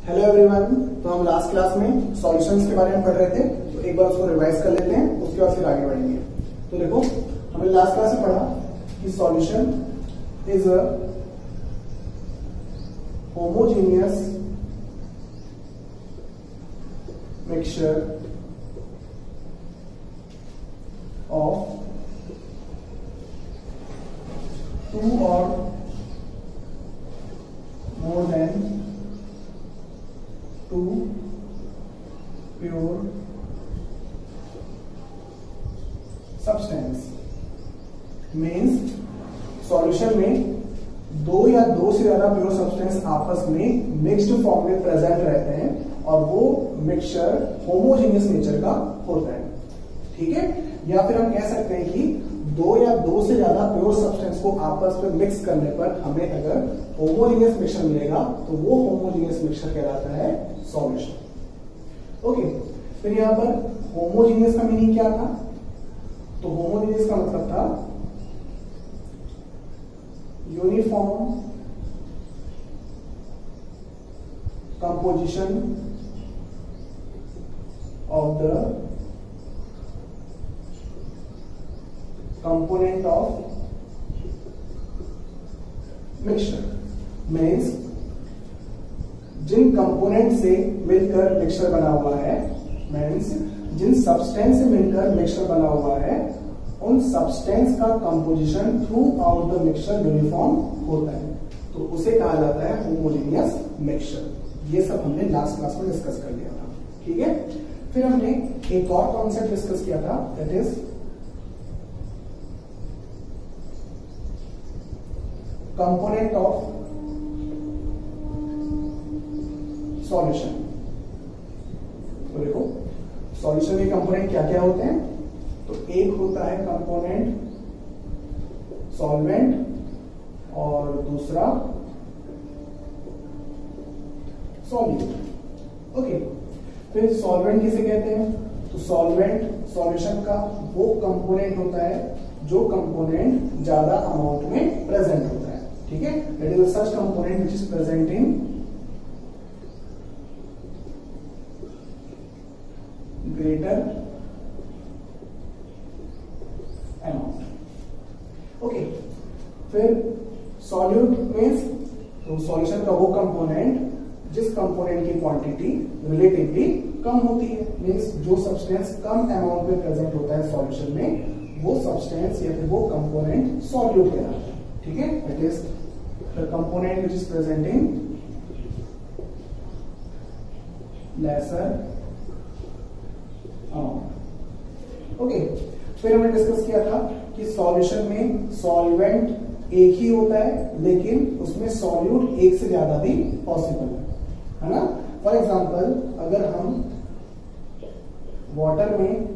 Hello everyone. तो हम last class में सॉल्यूशंस के बारे में पढ़ रहे थे, तो एक बार उसको रिवाइज कर लेते हैं, उसके बाद फिर आगे बढ़ेंगे। तो देखो, हमने लास्ट क्लास में पढ़ा कि solution is a homogeneous mixture of two or more than two pure substance means solution में दो या दो से ज्यादा प्योर सब्सटेंस आपस में मिक्स्ड फॉर्म में प्रेजेंट रहते हैं और वो मिक्सचर होमोजेनियस नेचर का होता है। ठीक है, या फिर हम कह सकते हैं कि दो या दो से ज्यादा प्योर सब्सटेंस को आपस में मिक्स करने पर हमें अगर होमोजेनियस मिक्सचर मिलेगा तो वो होमोजेनियस मिक्सचर कहलाता है सॉल्यूशन। ओके, फिर यहां पर होमोजेनियस का मीनिंग क्या था? तो होमोजेनियस का मतलब था uniform composition of the component of mixture. Means जिन कंपोनेंट से मिलकर मिक्सचर बना हुआ है, मीन्स जिन सब्सटेंस से मिलकर मिक्सचर बना हुआ है, उन सब्सटेंस का composition through out the mixture uniform होता है, तो उसे कहा जाता है होमोजेनियस मिक्सचर। ये सब हमने लास्ट क्लास में डिस्कस कर लिया था। ठीक है, फिर हमने एक और कॉन्सेप्ट डिस्कस किया था, that is component of solution. तो देखो, सॉल्यूशन के कंपोनेंट क्या क्या होते हैं? तो एक होता है कंपोनेंट सॉल्वेंट और दूसरा सॉल्यूट। ओके, फिर सॉल्वेंट किसे कहते हैं? तो सॉल्वेंट सॉल्यूशन का वो कंपोनेंट होता है जो कंपोनेंट ज्यादा अमाउंट में प्रेजेंट होता है। ठीक है, that is such component which is present in greater amount. Okay, फिर सॉल्यूट मीन्स तो सॉल्यूशन का वो कंपोनेंट जिस कंपोनेंट की क्वांटिटी रिलेटिवली कम होती है। मीन्स जो सब्सटेंस कम अमाउंट में प्रेजेंट होता है सॉल्यूशन में, वो सब्सटेंस या फिर वो कंपोनेंट सॉल्यूट कहलाता है। ठीक है, that is the component which is present in lesser amount. Okay, फिर हमने डिस्कस किया था कि सॉल्यूशन में सॉल्वेंट एक ही होता है, लेकिन उसमें सॉल्यूट एक से ज्यादा भी पॉसिबल है ना। फॉर एग्जांपल, अगर हम वाटर में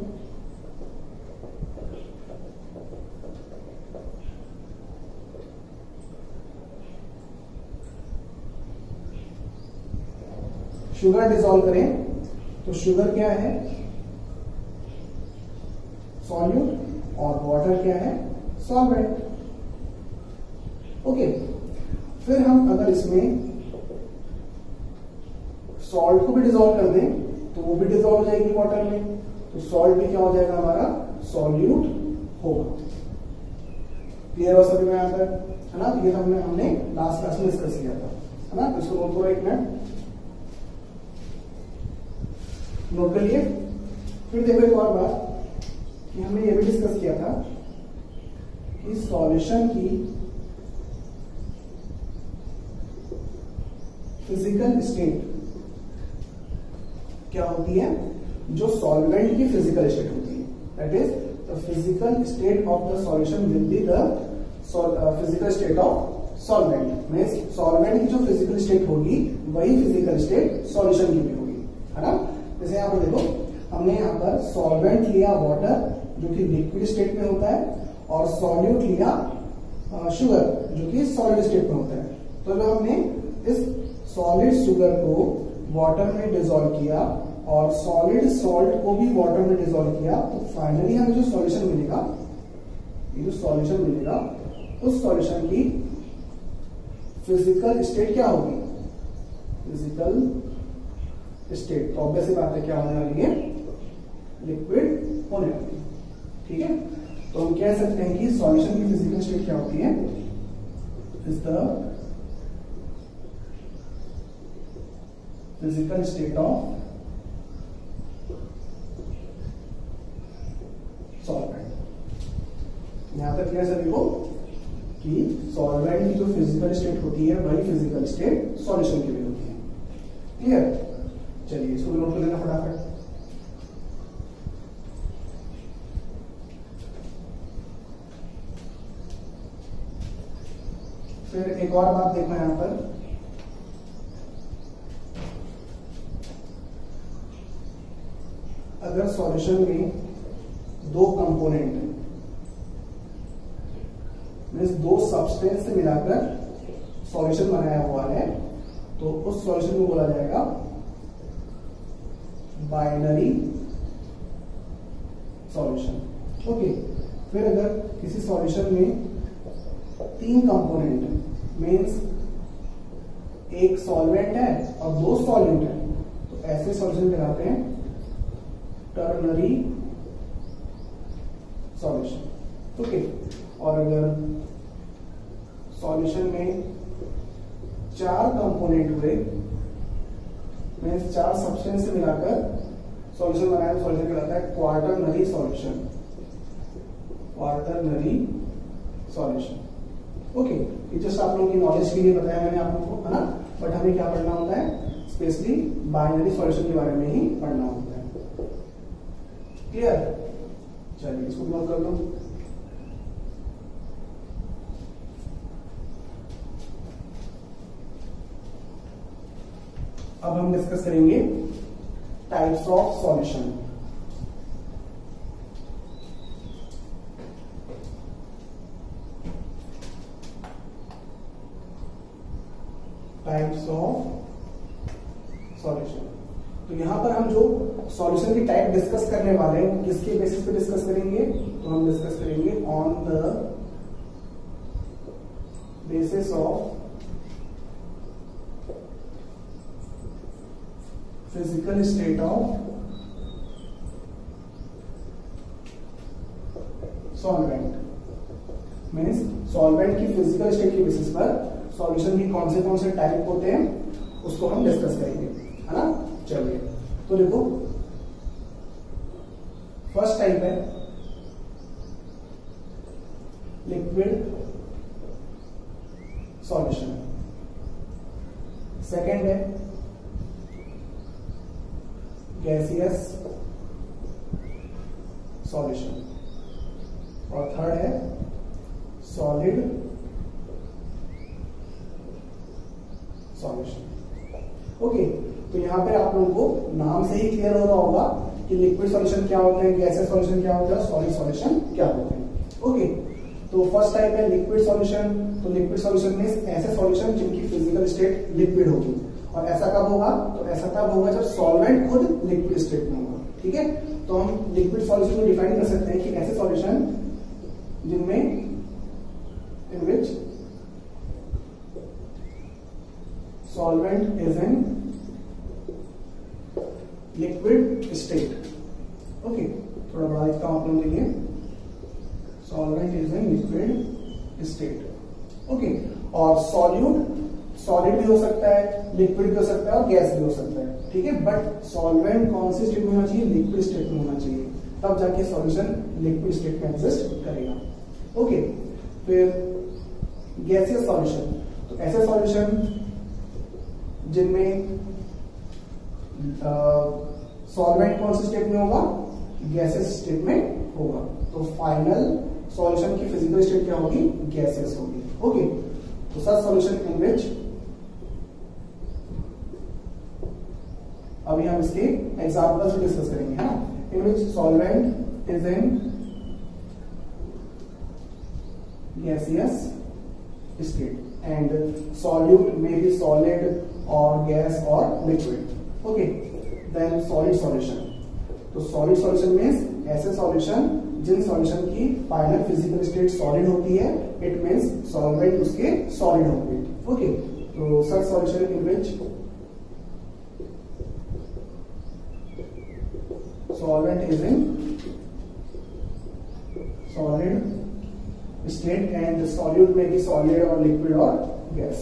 शुगर डिसॉल्व करें तो शुगर क्या है? सॉल्यूट, और वाटर क्या है? सॉल्वेंट। ओके, फिर हम अगर इसमें सॉल्ट को भी डिसॉल्व कर दें तो वो भी डिसॉल्व हो जाएगी वाटर में, तो सॉल्ट भी क्या हो जाएगा? हमारा सॉल्यूट होगा। क्लियर हो सभी में यहां पर, है ना। तो ये हमने लास्ट क्लास में डिस्कस किया था, है ना। तो इसको नोट करो, एक मिनट नोट कर लिए। फिर देखो एक और बात कि हमने ये भी डिस्कस किया था कि सॉल्यूशन की फिजिकल स्टेट क्या होती है? जो सॉल्वेंट की फिजिकल स्टेट होती है, that is the physical state of the solution will be the physical state of solvent. Means solvent की जो फिजिकल स्टेट होगी वही फिजिकल स्टेट सॉल्यूशन की भी होगी, है ना। जैसे यहां पर देखो, हमने यहां पर सॉल्वेंट लिया वाटर जो कि लिक्विड स्टेट में होता है, और सॉल्यूट लिया शुगर जो कि सॉलिड स्टेट में होता है। तो जब हमने इस सॉलिड शुगर को वाटर में डिसॉल्व किया और सॉलिड सॉल्ट को भी वाटर में डिसॉल्व किया, तो फाइनली हमें जो सॉल्यूशन मिलेगा, ये जो सॉल्यूशन मिलेगा, उस सॉल्यूशन की फिजिकल स्टेट क्या होगी? फिजिकल स्टेट, तो ऑब्वियस सी बात है क्या होने वाली है, लिक्विड होने वाली है। ठीक है, तो हम कह सकते हैं कि सॉल्यूशन की फिजिकल स्टेट क्या होती है, is the physical state of solvent. यहां तक क्लियर सभी को कि सॉल्वेंट की जो फिजिकल स्टेट होती है वही फिजिकल स्टेट सॉल्यूशन की भी होती है। क्लियर, चलिए इसको नोट कर लेना फटाफट। फिर एक और बात देखना यहां पर, अगर सॉल्यूशन में दो कंपोनेंट मीन्स दो सब्सटेंस से मिलाकर सॉल्यूशन बनाया हुआ है तो उस सॉल्यूशन को बोला जाएगा बाइनरी सॉल्यूशन। ओके, फिर अगर किसी सॉल्यूशन में तीन कंपोनेंट मीन्स एक सॉल्वेंट है और दो सॉल्वेंट है तो ऐसे सॉल्यूशन कहलाते हैं टर्नरी सॉल्यूशन। ओके, और अगर सॉल्यूशन में चार कंपोनेंट हुए मीन्स चार सब्सटेंस से मिलाकर सॉल्यूशन बनाया तो सॉल्यूशन कहलाता है quaternary solution, quaternary solution. Okay, ये जस्ट आप लोगों की नॉलेज के लिए बताया मैंने आप लोगों को, है ना, बट हमें क्या पढ़ना होता है, स्पेशली बाइनरी सॉल्यूशन के बारे में ही पढ़ना होता है। क्लियर, चलिए इसको नोट कर लो। अब हम डिस्कस करेंगे types of solution. Types of solution, तो यहां पर हम जो सॉल्यूशन की टाइप डिस्कस करने वाले हैं किसके बेसिस पे डिस्कस करेंगे, तो हम डिस्कस करेंगे on the basis of physical state of solvent. Means solvent की फिजिकल स्टेट के बेसिस पर सॉल्यूशन की कौन से टाइप होते हैं उसको हम डिस्कस करेंगे, है ना। चलिए, तो देखो फर्स्ट टाइप है लिक्विड सॉल्यूशन, सेकेंड है गैसियस सॉल्यूशन और थर्ड है सॉलिड सॉल्यूशन। ओके, तो यहां पे आप लोगों को नाम से ही क्लियर हो रहा होगा कि लिक्विड सॉल्यूशन क्या होते हैं, गैसियस सॉल्यूशन क्या होता है, सॉलिड सॉल्यूशन क्या होते हैं। ओके, तो फर्स्ट टाइप है लिक्विड सॉल्यूशन। तो लिक्विड सॉल्यूशन में ऐसे सॉल्यूशन जिनकी फिजिकल स्टेट लिक्विड होगी, और ऐसा कब होगा, तो ऐसा तब होगा जब सॉल्वेंट खुद लिक्विड स्टेट में होगा। ठीक है, तो हम लिक्विड सॉल्यूशन को डिफाइन कर सकते हैं कि ऐसे सॉल्यूशन जिनमें in which solvent is in liquid state. Okay, थोड़ा बड़ा लिखता हूं आप लोगों के लिए, solvent is in liquid state. Okay, और सॉलिड भी हो सकता है, लिक्विड भी हो सकता है और गैस भी हो सकता है। ठीक है, बट सॉल्वेंट कौन सी स्टेट में होना चाहिए, लिक्विड स्टेट में होना चाहिए, तब जाके सॉल्यूशन लिक्विड स्टेट में एग्जिस्ट करेगा। ओके, फिर गैसियस सॉल्यूशन, तो ऐसे सॉल्यूशन जिनमें सॉल्वेंट कौन सी स्टेट में होगा, गैसियस स्टेट में होगा, तो फाइनल सॉल्यूशन की फिजिकल स्टेट क्या होगी, गैसियस होगी। ओके, तो सच सॉल्यूशन इन विच, अभी हम इसके एग्जांपल्स डिस्कस करेंगे, है ना, in which solvent is in gaseous state and solute may be solid और गैस और liquid. Okay, then solid solution, तो सॉलिड सॉल्यूशन मीन्स ऐसे सॉल्यूशन जिन सॉल्यूशन की फाइनल फिजिकल स्टेट सॉलिड होती है, इट मीन्स सॉल्वेंट उसके सॉलिड होंगे। ओके, तो such solution in which solvent is in solid state and solute में भी सॉलिड और लिक्विड और गैस।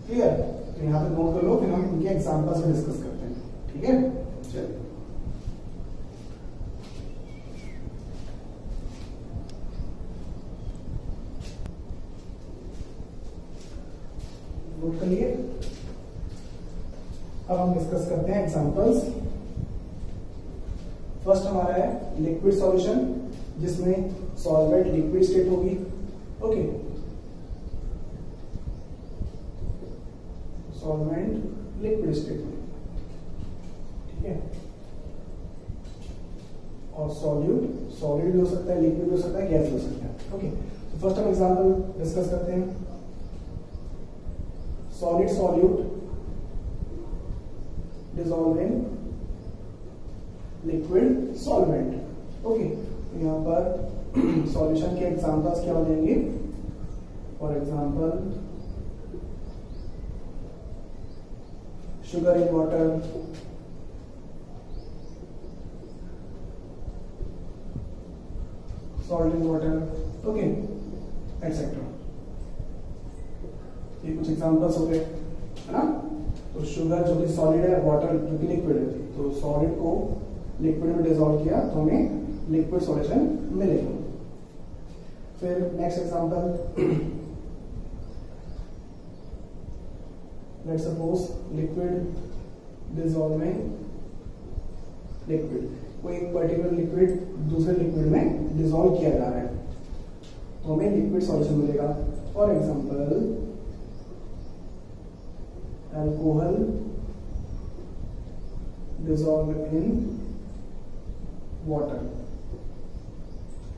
क्लियर? तो यहां पे नोट कर लो, फिर हम इनके एग्जांपल्स में डिस्कस करते हैं। ठीक है, चलिए नोट कर लिए। अब हम डिस्कस करते हैं एग्जांपल्स। फर्स्ट हमारा है लिक्विड सॉल्यूशन, जिसमें सॉल्वेंट लिक्विड स्टेट होगी। ओके, सॉल्वेंट लिक्विड स्टेट में, ठीक है। और सॉल्यूट सॉलिड भी हो सकता है, लिक्विड भी हो सकता है, गैस भी हो सकता है। ओके, तो फर्स्ट हम एग्जांपल डिस्कस करते हैं। Solid solute dissolve in liquid solvent. Okay, यहां पर सॉल्यूशन के एग्जांपल्स क्या हो जाएंगे? For example sugar in water, salt in water, okay, etc. ये कुछ एग्जांपल्स हो गए, है ना। तो शुगर जो कि सॉलिड है, वाटर जो कि लिक्विड है, तो सॉलिड को लिक्विड में डिसॉल्व किया तो हमें लिक्विड सॉल्यूशन मिलेगा। फिर next example, let's suppose liquid dissolving liquid, कोई एक पर्टिकुलर लिक्विड दूसरे लिक्विड में डिसॉल्व किया जा रहा है तो हमें लिक्विड सॉल्यूशन मिलेगा। For example alcohol dissolve in water,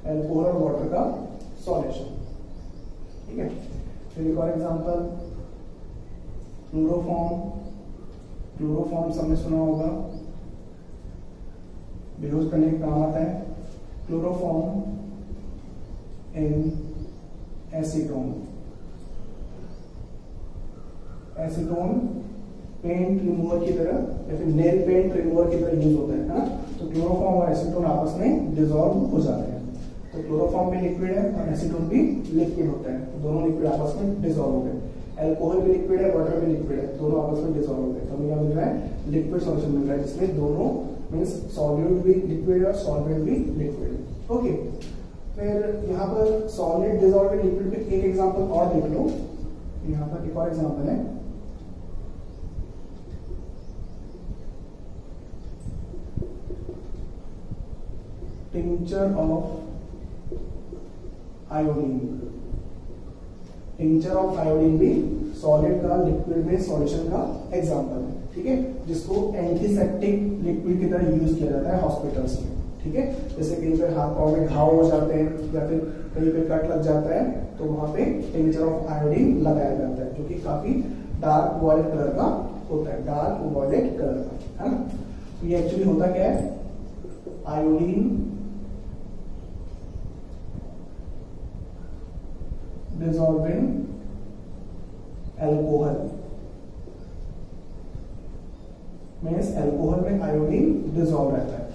alcohol और वाटर का सॉल्यूशन, ठीक है। फिर एक और एग्जांपल क्लोरोफॉर्म, क्लोरोफॉर्म सबने सुना होगा, बेहोश करने के काम आता है। Chloroform in acetone, acetone paint remover की तरह या फिर नेल पेंट रिमूवर की तरह यूज होता है ना। तो क्लोरोफॉर्म और एसीटोन आपस में डिसॉल्व हो जाते हैं। तो क्लोरोफॉर्म भी लिक्विड है और एसीटोन भी लिक्विड होता है, तो दोनों लिक्विड आपस में डिसॉल्व हो गए। अल्कोहल भी लिक्विड है, वाटर भी लिक्विड है, दोनों आपस में डिसॉल्व हो गए। तो हमें क्या मिल रहा है? लिक्विड सॉल्यूशन मिल रहा है, जिसमें दोनों मींस सॉल्यूट भी लिक्विड है और सॉल्वेंट भी लिक्विड है। ओके, फिर यहाँ पर सॉलिड डिसॉल्व इन लिक्विड पे एक एग्जांपल और देख लो। यहाँ पर एक और एग्जांपल है, tincture of iodine. Tincture of iodine भी सॉलिड का लिक्विड में सॉल्यूशन का एग्जांपल है, ठीक है, जिसको एंटीसेप्टिक लिक्विड की तरह यूज किया जाता है हॉस्पिटल्स में, ठीक है। जैसे कहीं पे हाथ पांव में घाव हो जाते हैं या फिर कहीं पे कट लग जाता है तो वहां पे टिंचर ऑफ आयोडीन लगाया जाता है, जो कि काफी डार्क वॉयलेट कलर का होता है, डार्क वॉयलेट कलर का, है ना। तो ये एक्चुअली होता क्या है? Iodine dissolving alcohol, means alcohol में आयोडीन डिसॉल्व रहता है।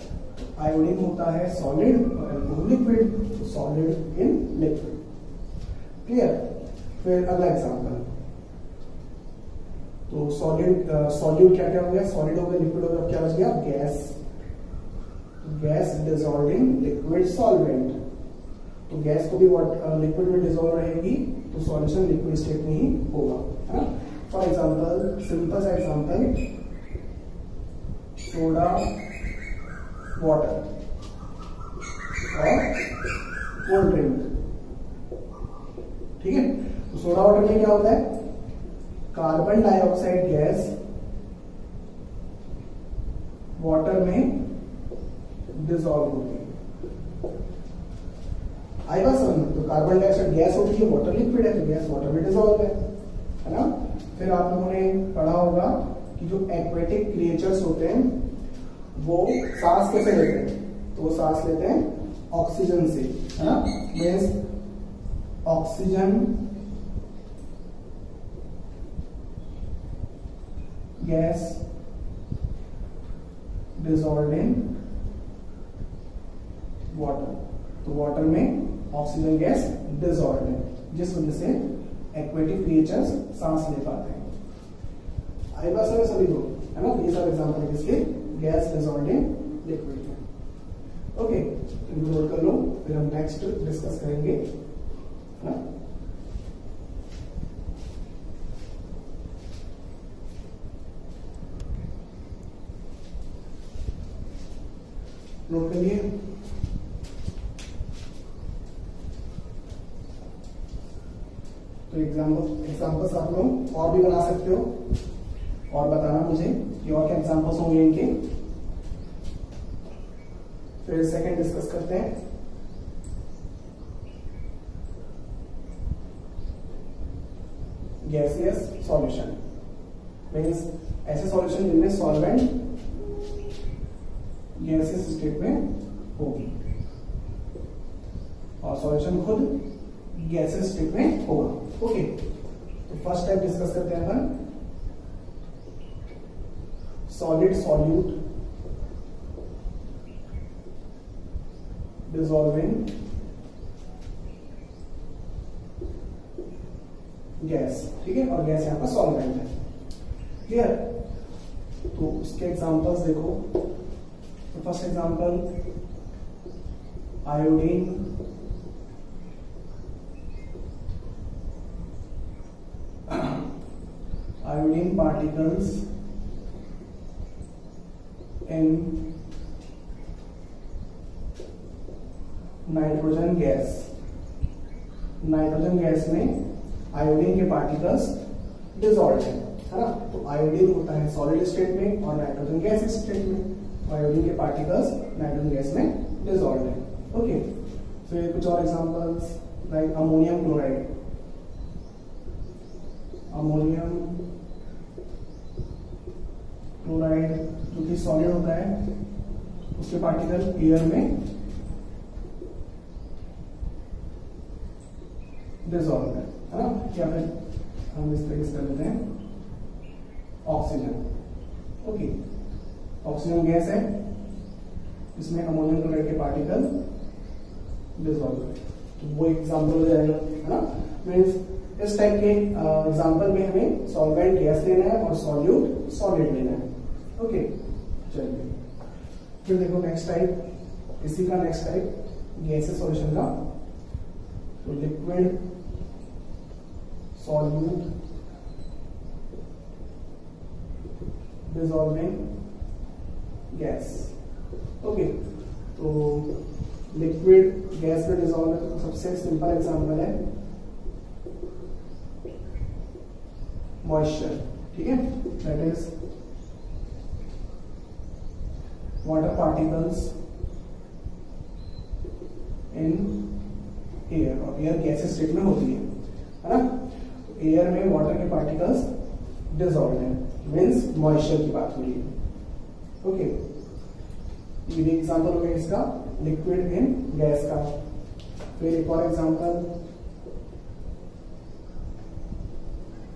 आयोडीन होता है सॉलिड और alcohol liquid, solid in liquid. Clear? फिर अगला एग्जांपल, तो सॉल्यूट क्या क्या हो गया? सॉलिड हो गया, लिक्विड हो गया, क्या बच गया? Gas. Gas dissolving liquid solvent, तो गैस को भी लिक्विड में डिसॉल्व रहेगी तो सॉल्यूशन लिक्विड स्टेट में ही होगा, है ना। फॉर एग्जांपल, सिंपल सा एग्जांपल, सोडा वाटर और कोल्ड ड्रिंक, ठीक है। तो सोडा वाटर में क्या होता है? कार्बन डाइऑक्साइड गैस वाटर में डिसॉल्व होती है। आई बात समझ में? तो कार्बन डाइऑक्साइड गैस होती है, वाटर लिक्विड है, तो गैस वाटर में डिसॉल्व है ना। फिर आप लोगों ने पढ़ा होगा कि जो एक्वेटिक क्रिएचर्स होते हैं वो सांस कैसे लेते हैं? तो वो सांस लेते हैं ऑक्सीजन से, है ना। Means oxygen gas dissolved in water, तो वाटर में ऑक्सीजन गैस डिसॉल्व है, जिस वजह से एक्वेटिक क्रिएचर्स सांस ले पाते हैं। आई बात समझ सभी को, है ना? ये सब एग्जांपल है किसके, गैस डिसॉल्व इन लिक्विड में। ओके, इनको नोट कर लो, फिर हम नेक्स्ट डिस्कस करेंगे, है ना? नोट करिए। तो एग्जाम्पल्स आप लोग और भी बना सकते हो, और बताना मुझे कि और क्या एग्जाम्पल्स होंगे इनके। फिर सेकंड डिस्कस करते हैं। गैसियस सॉल्यूशन मीन्स ऐसे सॉल्यूशन जिनमें सॉल्वेंट गैसियस स्टेट में होगी और सॉल्यूशन खुद गैसियस स्टेट में होगा। ओके, तो फर्स्ट टाइप डिस्कस करते हैं अपन सॉलिड सॉल्यूट डिसॉल्विंग गैस, ठीक है, और गैस यहां पर सॉल्वेंट है। क्लियर? तो उसके एग्जांपल्स देखो। तो first example iodine, iodine particles in nitrogen gas. Nitrogen gas में आयोडीन के पार्टिकल्स डिसॉल्व है ना? तो आयोडीन होता है सॉलिड स्टेट में और नाइट्रोजन गैस स्टेट में, आयोडीन के पार्टिकल्स नाइट्रोजन गैस में डिसॉल्व है। ओके, फिर कुछ और examples like ammonium chloride. Ammonium chloride जो कि सॉलिड होता है, उसके पार्टिकल एयर में डिसॉल्व है ना? या फिर हम इस तरीके से कर लेते हैं ऑक्सीजन। ओके, ऑक्सीजन गैस है, इसमें अमोनियम क्लोराइड के पार्टिकल डिसॉल्व है, तो वो एग्जाम्पल हो जाएगा, है ना? मीन्स इस टाइप के एग्जाम्पल में हमें सॉल्वेंट गैस लेना है और सॉल्यूट सॉलिड लेना है। ओके, चलिए फिर देखो नेक्स्ट टाइप, इसी का नेक्स्ट टाइप गैसेस सॉल्यूशन का। तो liquid solute dissolving gas. Okay, तो लिक्विड गैस में डिसॉल्व है, तो सबसे सिंपल एग्जांपल है मॉइस्चर, ठीक है, that is water particles in air, और एयर गैस स्टेट में होती है ना? एयर में वाटर के पार्टिकल्स डिसॉल्व है, मीन्स मॉइस्चर की बात हो रही है। ओके, ये भी एग्जांपल हो गया इसका, लिक्विड इन गैस का। फिर एक और example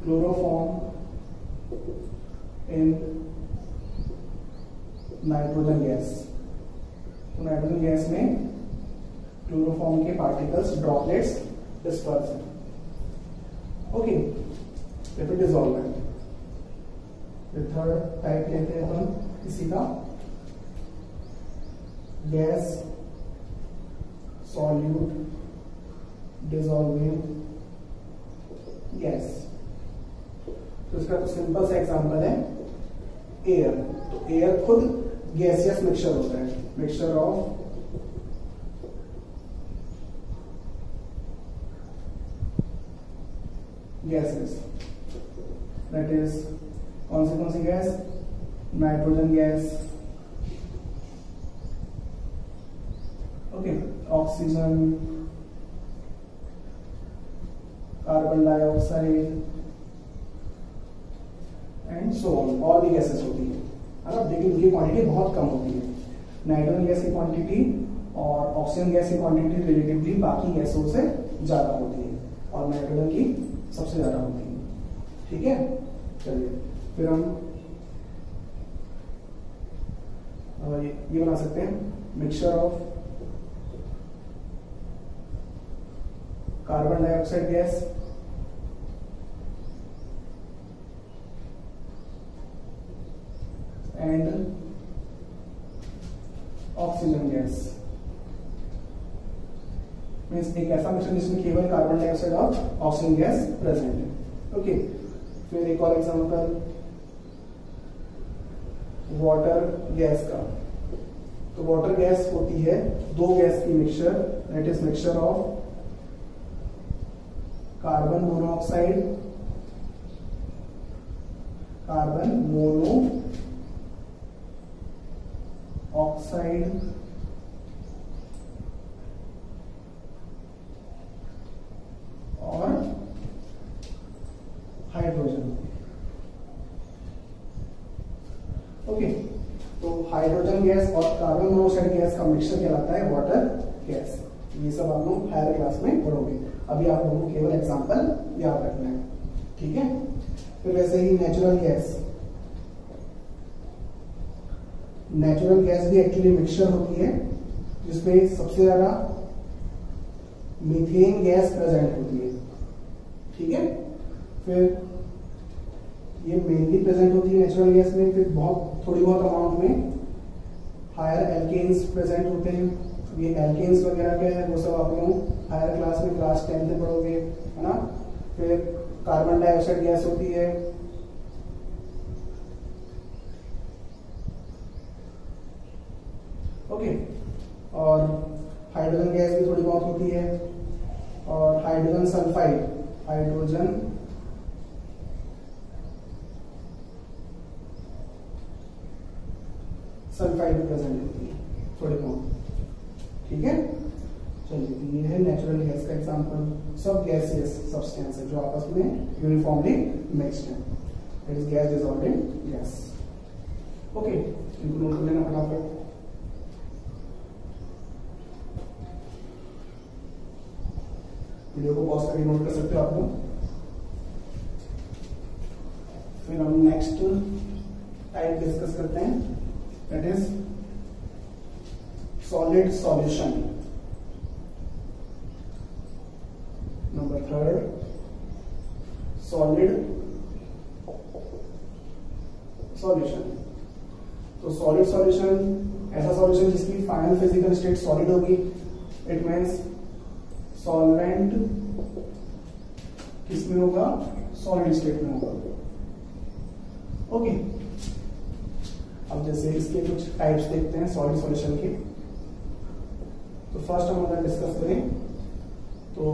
chloroform in nitrogen gas. तो नाइट्रोजन गैस में क्लोरोफॉर्म के पार्टिकल्स ड्रॉपलेट्स डिस्पर्स हैं। ओके, फिर डिसॉल्वेंट। फिर थर्ड टाइप लेते हैं हम इसी का, गैस सॉल्यूट डिसॉल्विंग गैस। तो इसका तो सिंपल सा एग्जांपल है एयर। तो एयर खुद गैसियस मिक्सचर होता है, mixture of gases, that is कौन सी gas, nitrogen gas, okay, oxygen, carbon dioxide and so on, और भी गैसेस होती है ना? लेकिन इनकी क्वांटिटी बहुत कम होती है। नाइट्रोजन गैस की क्वांटिटी और ऑक्सीजन गैस की क्वांटिटी रिलेटिवली बाकी गैसों से ज्यादा होती है, और नाइट्रोजन की सबसे ज्यादा होती है, ठीक है? चलिए फिर हम ये बना सकते हैं mixture of carbon dioxide gas, and oxygen gas. Means एक ऐसा मिश्रण जिसमें केवल कार्बन डाइऑक्साइड और ऑक्सीजन गैस प्रेजेंट है। ओके, फिर एक और एग्जांपल वाटर गैस का। तो वाटर गैस होती है दो गैस की mixture, that is mixture of carbon monoxide, carbon mono oxide और हाइड्रोजन। ओके, तो हाइड्रोजन गैस और कार्बन मोनोऑक्साइड गैस का मिक्सचर कहलाता है वाटर गैस। ये सब आप लोग हायर क्लास में पढ़ोगे, अभी आप लोगों को केवल एग्जांपल याद रखना है, ठीक है। फिर वैसे ही नेचुरल गैस, नेचुरल गैस भी एक्चुअली मिक्सचर होती है जिसमें सबसे ज्यादा मीथेन गैस प्रेजेंट होती है, ठीक है। फिर ये मेनली प्रेजेंट होती है नेचुरल गैस में, फिर थोड़ी बहुत अमाउंट में हायर एल्केन्स प्रेजेंट होते हैं। ये एल्केन्स वगैरह क्या है वो सब आप लोग हायर क्लास में क्लास 10 में पढ़ोगे, है ना। फिर कार्बन डाइऑक्साइड गैस होती है, ओके, और हाइड्रोजन गैस भी थोड़ी बहुत होती है, और हाइड्रोजन सल्फाइड, हाइड्रोजन सल्फाइड भी प्रेजेंट होती है थोड़ी बहुत, ठीक है। चलिए, ये है नेचुरल गैस का एग्जांपल। सब गैसियस सब्सटेंस है जो आपस में यूनिफॉर्मली मिक्स्ड है, it is gas dissolving gas. Okay, इनको नोट कर लेना फटाफट। वीडियो को पॉज करके नोट कर सकते हो आप लोग। फिर हम नेक्स्ट टाइप डिस्कस करते हैं, that is solid solution. Number 3, solid solution. तो सॉलिड सॉल्यूशन ऐसा सॉल्यूशन जिसकी फाइनल फिजिकल स्टेट सॉलिड होगी। इट मीन्स सॉल्वेंट किसमें होगा, सॉलिड स्टेट में होगा। ओके, अब जैसे इसके कुछ टाइप्स देखते हैं सॉलिड सॉल्यूशन के। तो फर्स्ट हम अगर डिस्कस करें तो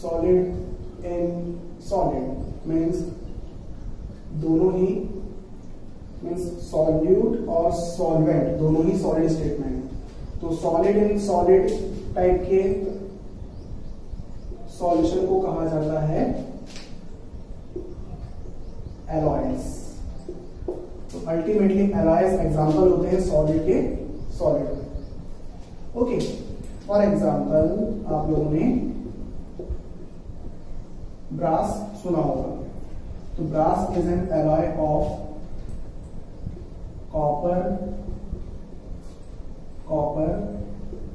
सॉलिड इन सॉलिड मीन्स दोनों ही, मीन्स सॉल्यूट और सॉल्वेंट दोनों ही सॉलिड स्टेट में है। तो सॉलिड इन सॉलिड टाइप के सॉल्यूशन को कहा जाता है एलॉयज। तो अल्टीमेटली एलॉयज एग्जांपल होते हैं सॉलिड के सॉलिड। ओके, फॉर एग्जांपल आप लोगों ने ब्रास सुना होगा। तो brass is an alloy of copper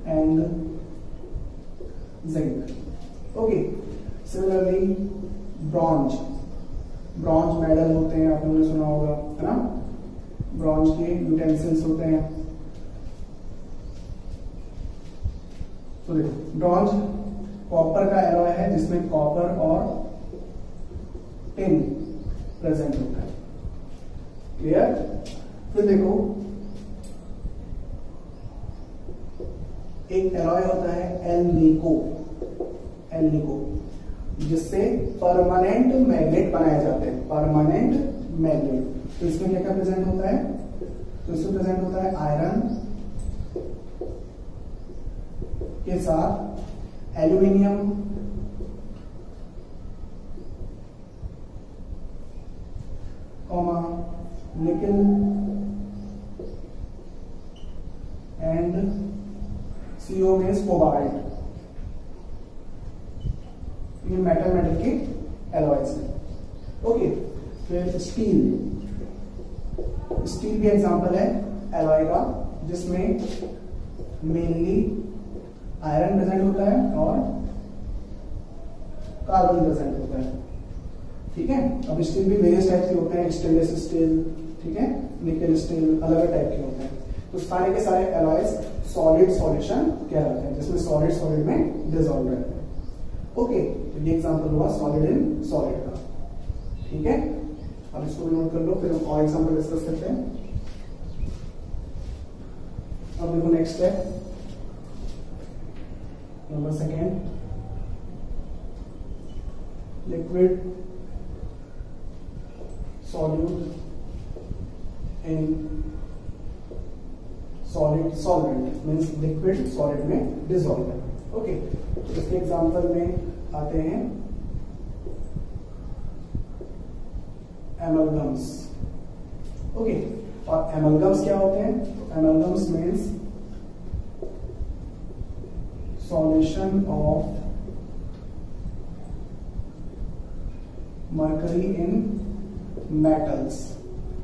and zinc. Okay, similarly bronze medal होते हैं, आप लोगों ने सुना होगा, है ना। ब्रॉन्ज के यूटेंसिल्स होते हैं। तो देखो, ब्रॉन्ज कॉपर का एलॉय है जिसमें कॉपर और टिन प्रेजेंट होता है, क्लियर। फिर देखो, एक एलॉय होता है एल निको जिससे परमानेंट मैग्नेट बनाए जाते हैं, परमानेंट मैग्नेट। तो इसमें क्या क्या प्रेजेंट होता है, तो इसमें प्रेजेंट होता है आयरन के साथ एल्यूमिनियम, कॉमा निकल एंड CO मीन्स कोबाल्ट। ये मेटल के एलॉयज है। ओके, फिर स्टील भी एग्जांपल है एलॉय का जिसमें मेनली आयरन प्रेजेंट होता है और कार्बन प्रेजेंट होता है, ठीक है। अब स्टील भी वेरियस टाइप के होते हैं, स्टेनलेस स्टील, ठीक है, निकल स्टील, अलग अलग टाइप के होते हैं। तो सारे के सारे एलॉयज सॉलिड सॉल्यूशन कहलाते हैं, जिसमें सॉलिड सॉलिड में डिसॉल्व रहते हैं। ओके, तो ये एग्जांपल हुआ सॉलिड इन सॉलिड का, ठीक है। अब इसको नोट कर लो, फिर हम और एग्जांपल डिस्कस करते हैं। अब देखो नेक्स्ट है number second, liquid solute in solid solvent, means liquid solid में डिसॉल्व है। ओके, तो इसके एग्जांपल में आते हैं एमलगम्स। ओके, और एमलगम्स क्या होते हैं? तो amalgams means solution of mercury in metals,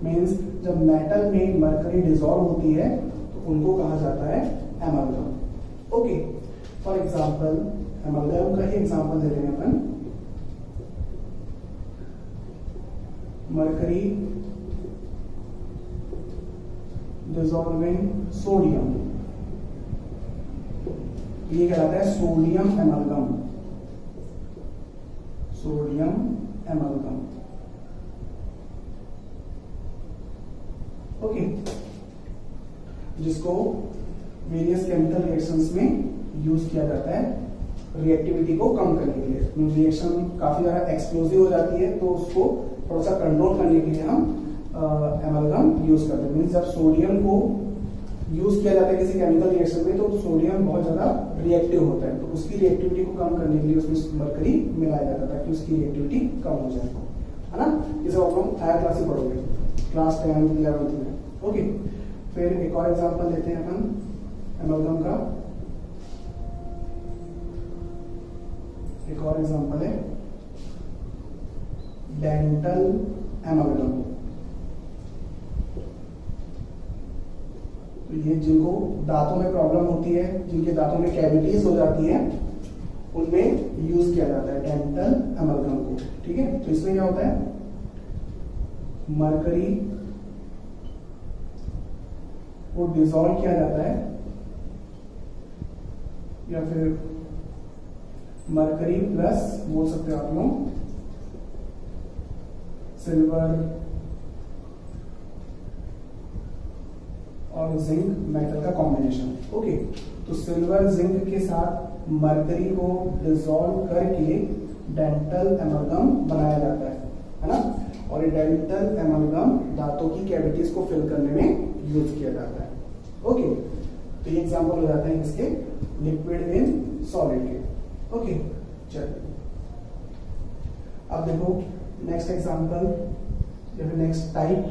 means जब मेटल में मरकरी डिसॉल्व होती है तो उनको कहा जाता है amalgam. Okay, for example amalgam का ही एग्जाम्पल दे रहे हैं अपन, मरकरी डिसॉल्विंग सोडियम, ये कहलाता है sodium amalgam, sodium amalgam. Okay, जिसको वेरियस केमिकल रिएक्शंस में यूज किया जाता है रिएक्टिविटी को कम करने के लिए। रिएक्शन काफी ज्यादा एक्सप्लोसिव हो जाती है तो उसको थोड़ा सा कंट्रोल करने के लिए हम एमलगम यूज करते हैं। मींस जब सोडियम को यूज किया जाता है किसी केमिकल रिएक्शन में तो सोडियम बहुत ज्यादा रिएक्टिव होता है, तो उसकी रिएक्टिविटी को कम करने के लिए उसमें मरकरी मिलाया जाता है ताकि उसकी रिएक्टिविटी कम हो जाए, है ना। इसे आप लोग हायर क्लास से पढ़ोगे, क्लास 10th 11th में। ओके, फिर एक और एग्जांपल लेते हैं अपन एमलगम का। एक और एग्जांपल है डेंटल एमलगम। तो ये जिनको दांतों में प्रॉब्लम होती है, जिनके दांतों में कैविटीज हो जाती है, उनमें यूज किया जाता है डेंटल एमलगम को, ठीक है। तो इसमें क्या होता है, मरकरी को डिसॉल्व किया जाता है या फिर मरकरी प्लस बोल सकते हो आप लोग सिल्वर और जिंक मेटल का कॉम्बिनेशन। ओके, तो सिल्वर जिंक के साथ मरकरी को डिसॉल्व करके डेंटल एमलगम बनाया जाता है ना। और ये डेंटल एमलगम दांतों की कैविटीज को फिल करने में यूज किया जाता है। ओके, तो ये एग्जांपल हो जाते हैं इसके लिक्विड इन सॉलिड के। ओके, चलिए अब देखो नेक्स्ट एग्जांपल या फिर नेक्स्ट टाइप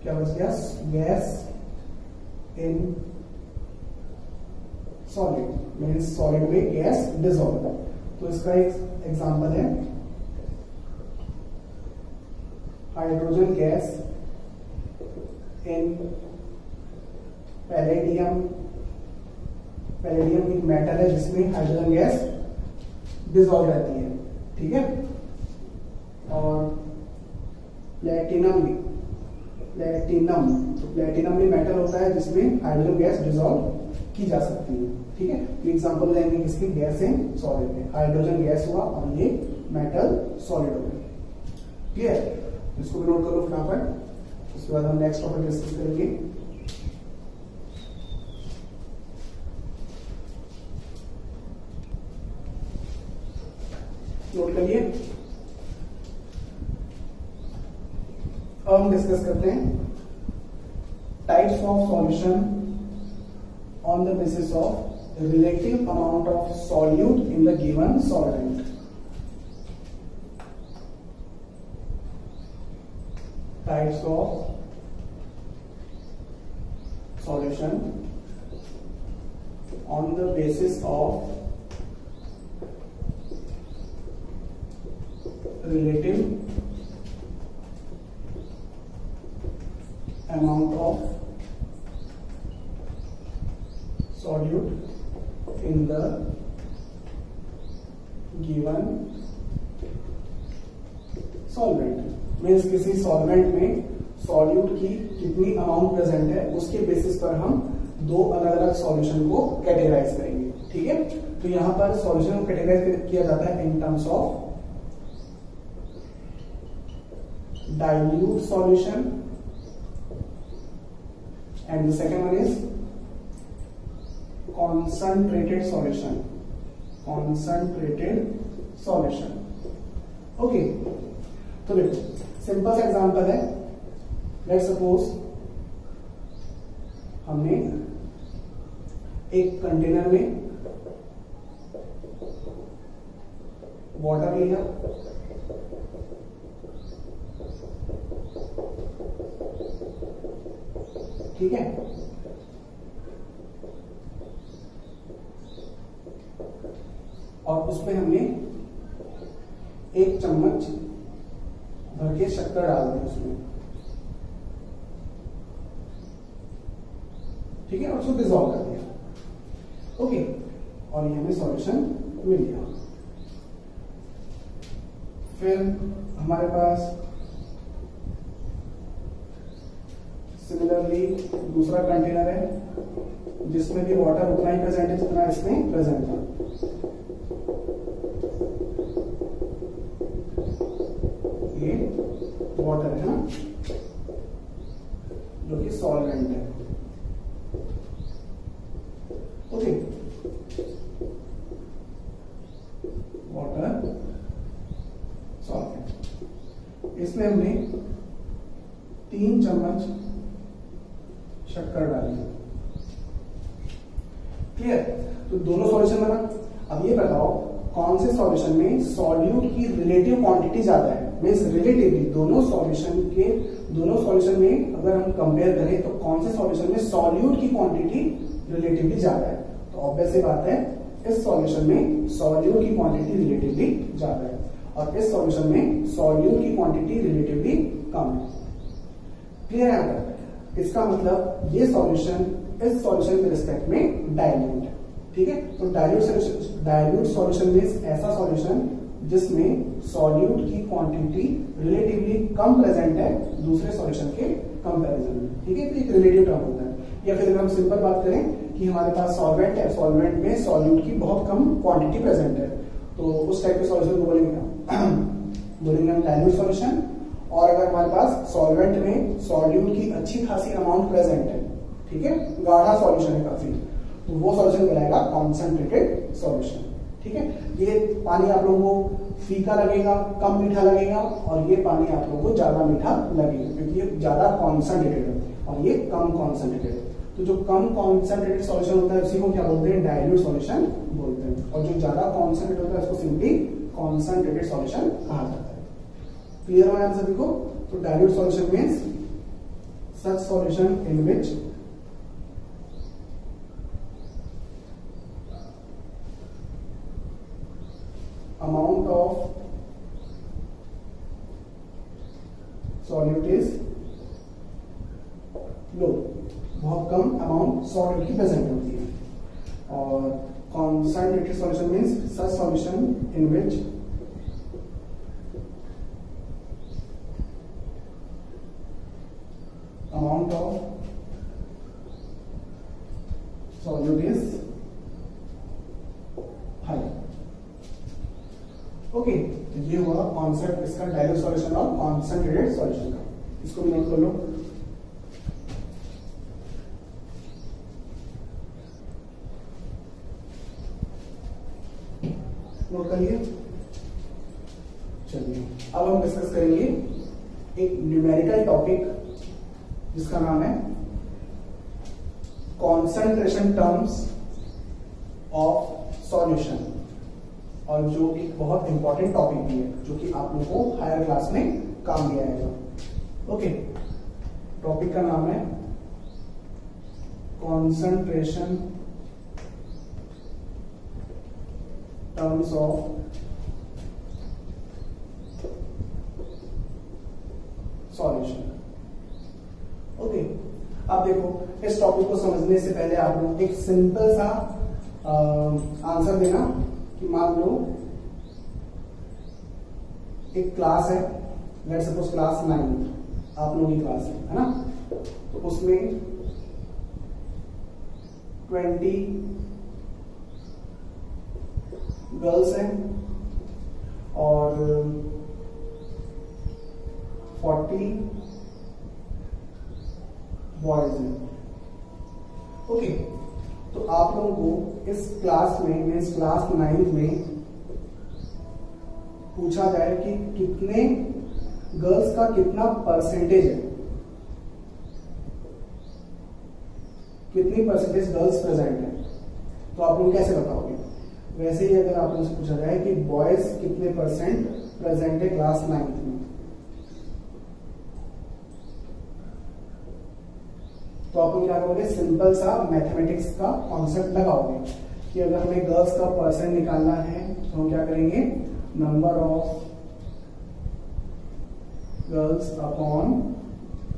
क्या बच गया, gas in solid, means solid में गैस डिसॉल्व। तो इसका एक एग्जांपल है hydrogen gas in palladium. Palladium एक मेटल है जिसमें हाइड्रोजन गैस डिसॉल्व रहती है, ठीक है। और प्लेटिनम भी, प्लेटिनम, तो प्लेटिनम भी मेटल होता है जिसमें हाइड्रोजन गैस डिसॉल्व की जा सकती है, ठीक है। तो एग्जांपल देंगे इसकी गैस इन सॉलिड में, हाइड्रोजन गैस हुआ और ये मेटल सॉलिड हो गया, क्लियर। इसको भी नोट कर लो फटाफट, उसके बाद हम नेक्स्ट टॉपिक डिस्कस करेंगे। नोट करिए। अब हम डिस्कस करते हैं types of solution on the basis of relative amount of solute in the given solvent. Types of solution on the basis of relative amount of solute in the given solvent means किसी solvent में solute की कितनी amount present है उसके basis पर हम दो अलग अलग सॉल्यूशन को कैटेगराइज करेंगे। ठीक है, तो यहां पर सॉल्यूशन को कैटेगराइज किया जाता है in terms of dilute solution and the second one is concentrated solution okay तो देखो सिंपल सा एग्जांपल है, लेट्स सपोज हमने एक कंटेनर में वाटर लिया, ठीक है, और उसमें हमने एक चम्मच भर के शक्कर डाल दी उसमें, ठीक है, और उसको डिसॉल्व कर दिया। ओके, और ये हमें सॉल्यूशन मिल गया। फिर हमारे पास सिमिलरली दूसरा कंटेनर है जिसमें भी वाटर उतना ही प्रेजेंट है जितना इसमें प्रेजेंट था। ये वाटर है ना, जो कि सॉल्वेंट है। ओके, वाटर सॉल्वेंट, इसमें हमने 3 चम्मच शक्कर डाली। क्लियर, तो दोनों सॉल्यूशन बना। अब ये बताओ कौन से सॉल्यूशन में सॉल्यूट की रिलेटिव क्वांटिटी ज्यादा है, मींस रिलेटिवली दोनों सॉल्यूशन में अगर हम कंपेयर करें तो कौन से सॉल्यूशन में सॉल्यूट की क्वांटिटी रिलेटिवली ज्यादा है। तो ऑब्वियस सी बात है इस सॉल्यूशन में सॉल्यूट की क्वांटिटी रिलेटिवली ज्यादा है और इस सॉल्यूशन में सॉल्यूट की क्वांटिटी रिलेटिवली कम है। क्लियर है? इसका मतलब ये सॉल्यूशन इस सॉल्यूशन के रिस्पेक्ट में डाइल्यूट है। ठीक है, तो डाइल्यूट सॉल्यूशन मींस ऐसा सॉल्यूशन जिसमें सॉल्यूट की क्वांटिटी रिलेटिवली कम प्रेजेंट है दूसरे सॉल्यूशन के कंपैरिजन में। ठीक है, तो एक रिलेटिव टर्म होता है। या फिर अगर हम सिंपल बात करें कि हमारे पास सॉल्वेंट है, सॉल्वेंट में सॉल्यूट की बहुत कम क्वांटिटी प्रेजेंट है, तो उस टाइप के सॉल्यूशन को बोलेंगे हम डाइल्यूट सॉल्यूशन। और अगर हमारे पास सॉल्वेंट में सॉल्यूट की अच्छी खासी अमाउंट प्रेजेंट है, ठीक है, गाढ़ा सॉल्यूशन है काफी, तो वो सॉल्यूशन कहलाएगा कॉन्सेंट्रेटेड सॉल्यूशन। ठीक है, ये पानी आप लोगों को फीका लगेगा, कम मीठा लगेगा, और ये पानी आप लोगों को ज्यादा मीठा लगेगा क्योंकि ये ज्यादा कॉन्सेंट्रेटेड है और ये कम कॉन्सेंट्रेटेड है। तो जो कम कॉन्सेंट्रेटेड सॉल्यूशन होता है उसी को क्या बोलते हैं? डाइल्यूट सॉल्यूशन बोलते हैं। और जो ज्यादा कॉन्सेंट्रेटेड होता है उसको सिंपली कॉन्सेंट्रेटेड सॉल्यूशन कहा जाता है। क्लियर है सभी को? तो dilute solution means such solution in which amount of solute is low, बहुत कम अमाउंट सॉल्यूट की प्रेजेंट होती है। और concentrated solution means such solution in which amount of solute is high। Okay, तो ये हुआ कॉन्सेप्ट इसका डाइल्यूट सॉल्यूशन और कॉन्सेंट्रेटेड सॉल्यूशन का। इसको भी नोट कर लो। नोट कर लिए? चलिए अब हम डिस्कस करेंगे एक न्यूमेरिकल टॉपिक जिसका नाम है कॉन्सेंट्रेशन टर्म्स ऑफ सॉल्यूशन, और जो एक बहुत इंपॉर्टेंट टॉपिक भी है जो कि आप लोगों को हायर क्लास में काम भी आएगा। ओके, टॉपिक का नाम है concentration terms of solution. Okay, अब देखो, इस टॉपिक को समझने से पहले आप लोग एक सिंपल सा आंसर देना कि मान लो एक क्लास है, लेट्स सपोज क्लास 9 आप लोगों की क्लास है ना, तो उसमें 20 गर्ल्स हैं और 40 बॉयज हैं। ओके, तो आप लोगों को इस क्लास में मीन्स क्लास 9 में पूछा जाए कि कितने गर्ल्स का कितना परसेंटेज है, कितनी परसेंटेज गर्ल्स प्रेजेंट है, तो आप लोग कैसे बताओगे? वैसे ही अगर आप लोगों से पूछा जाए कि बॉयज कितने परसेंट प्रेजेंट है क्लास 9 में, तो आप लोग क्या करोगे? सिंपल सा मैथमेटिक्स का कॉन्सेप्ट लगाओगे कि अगर हमें गर्ल्स का परसेंट निकालना है तो हम क्या करेंगे? Number of girls upon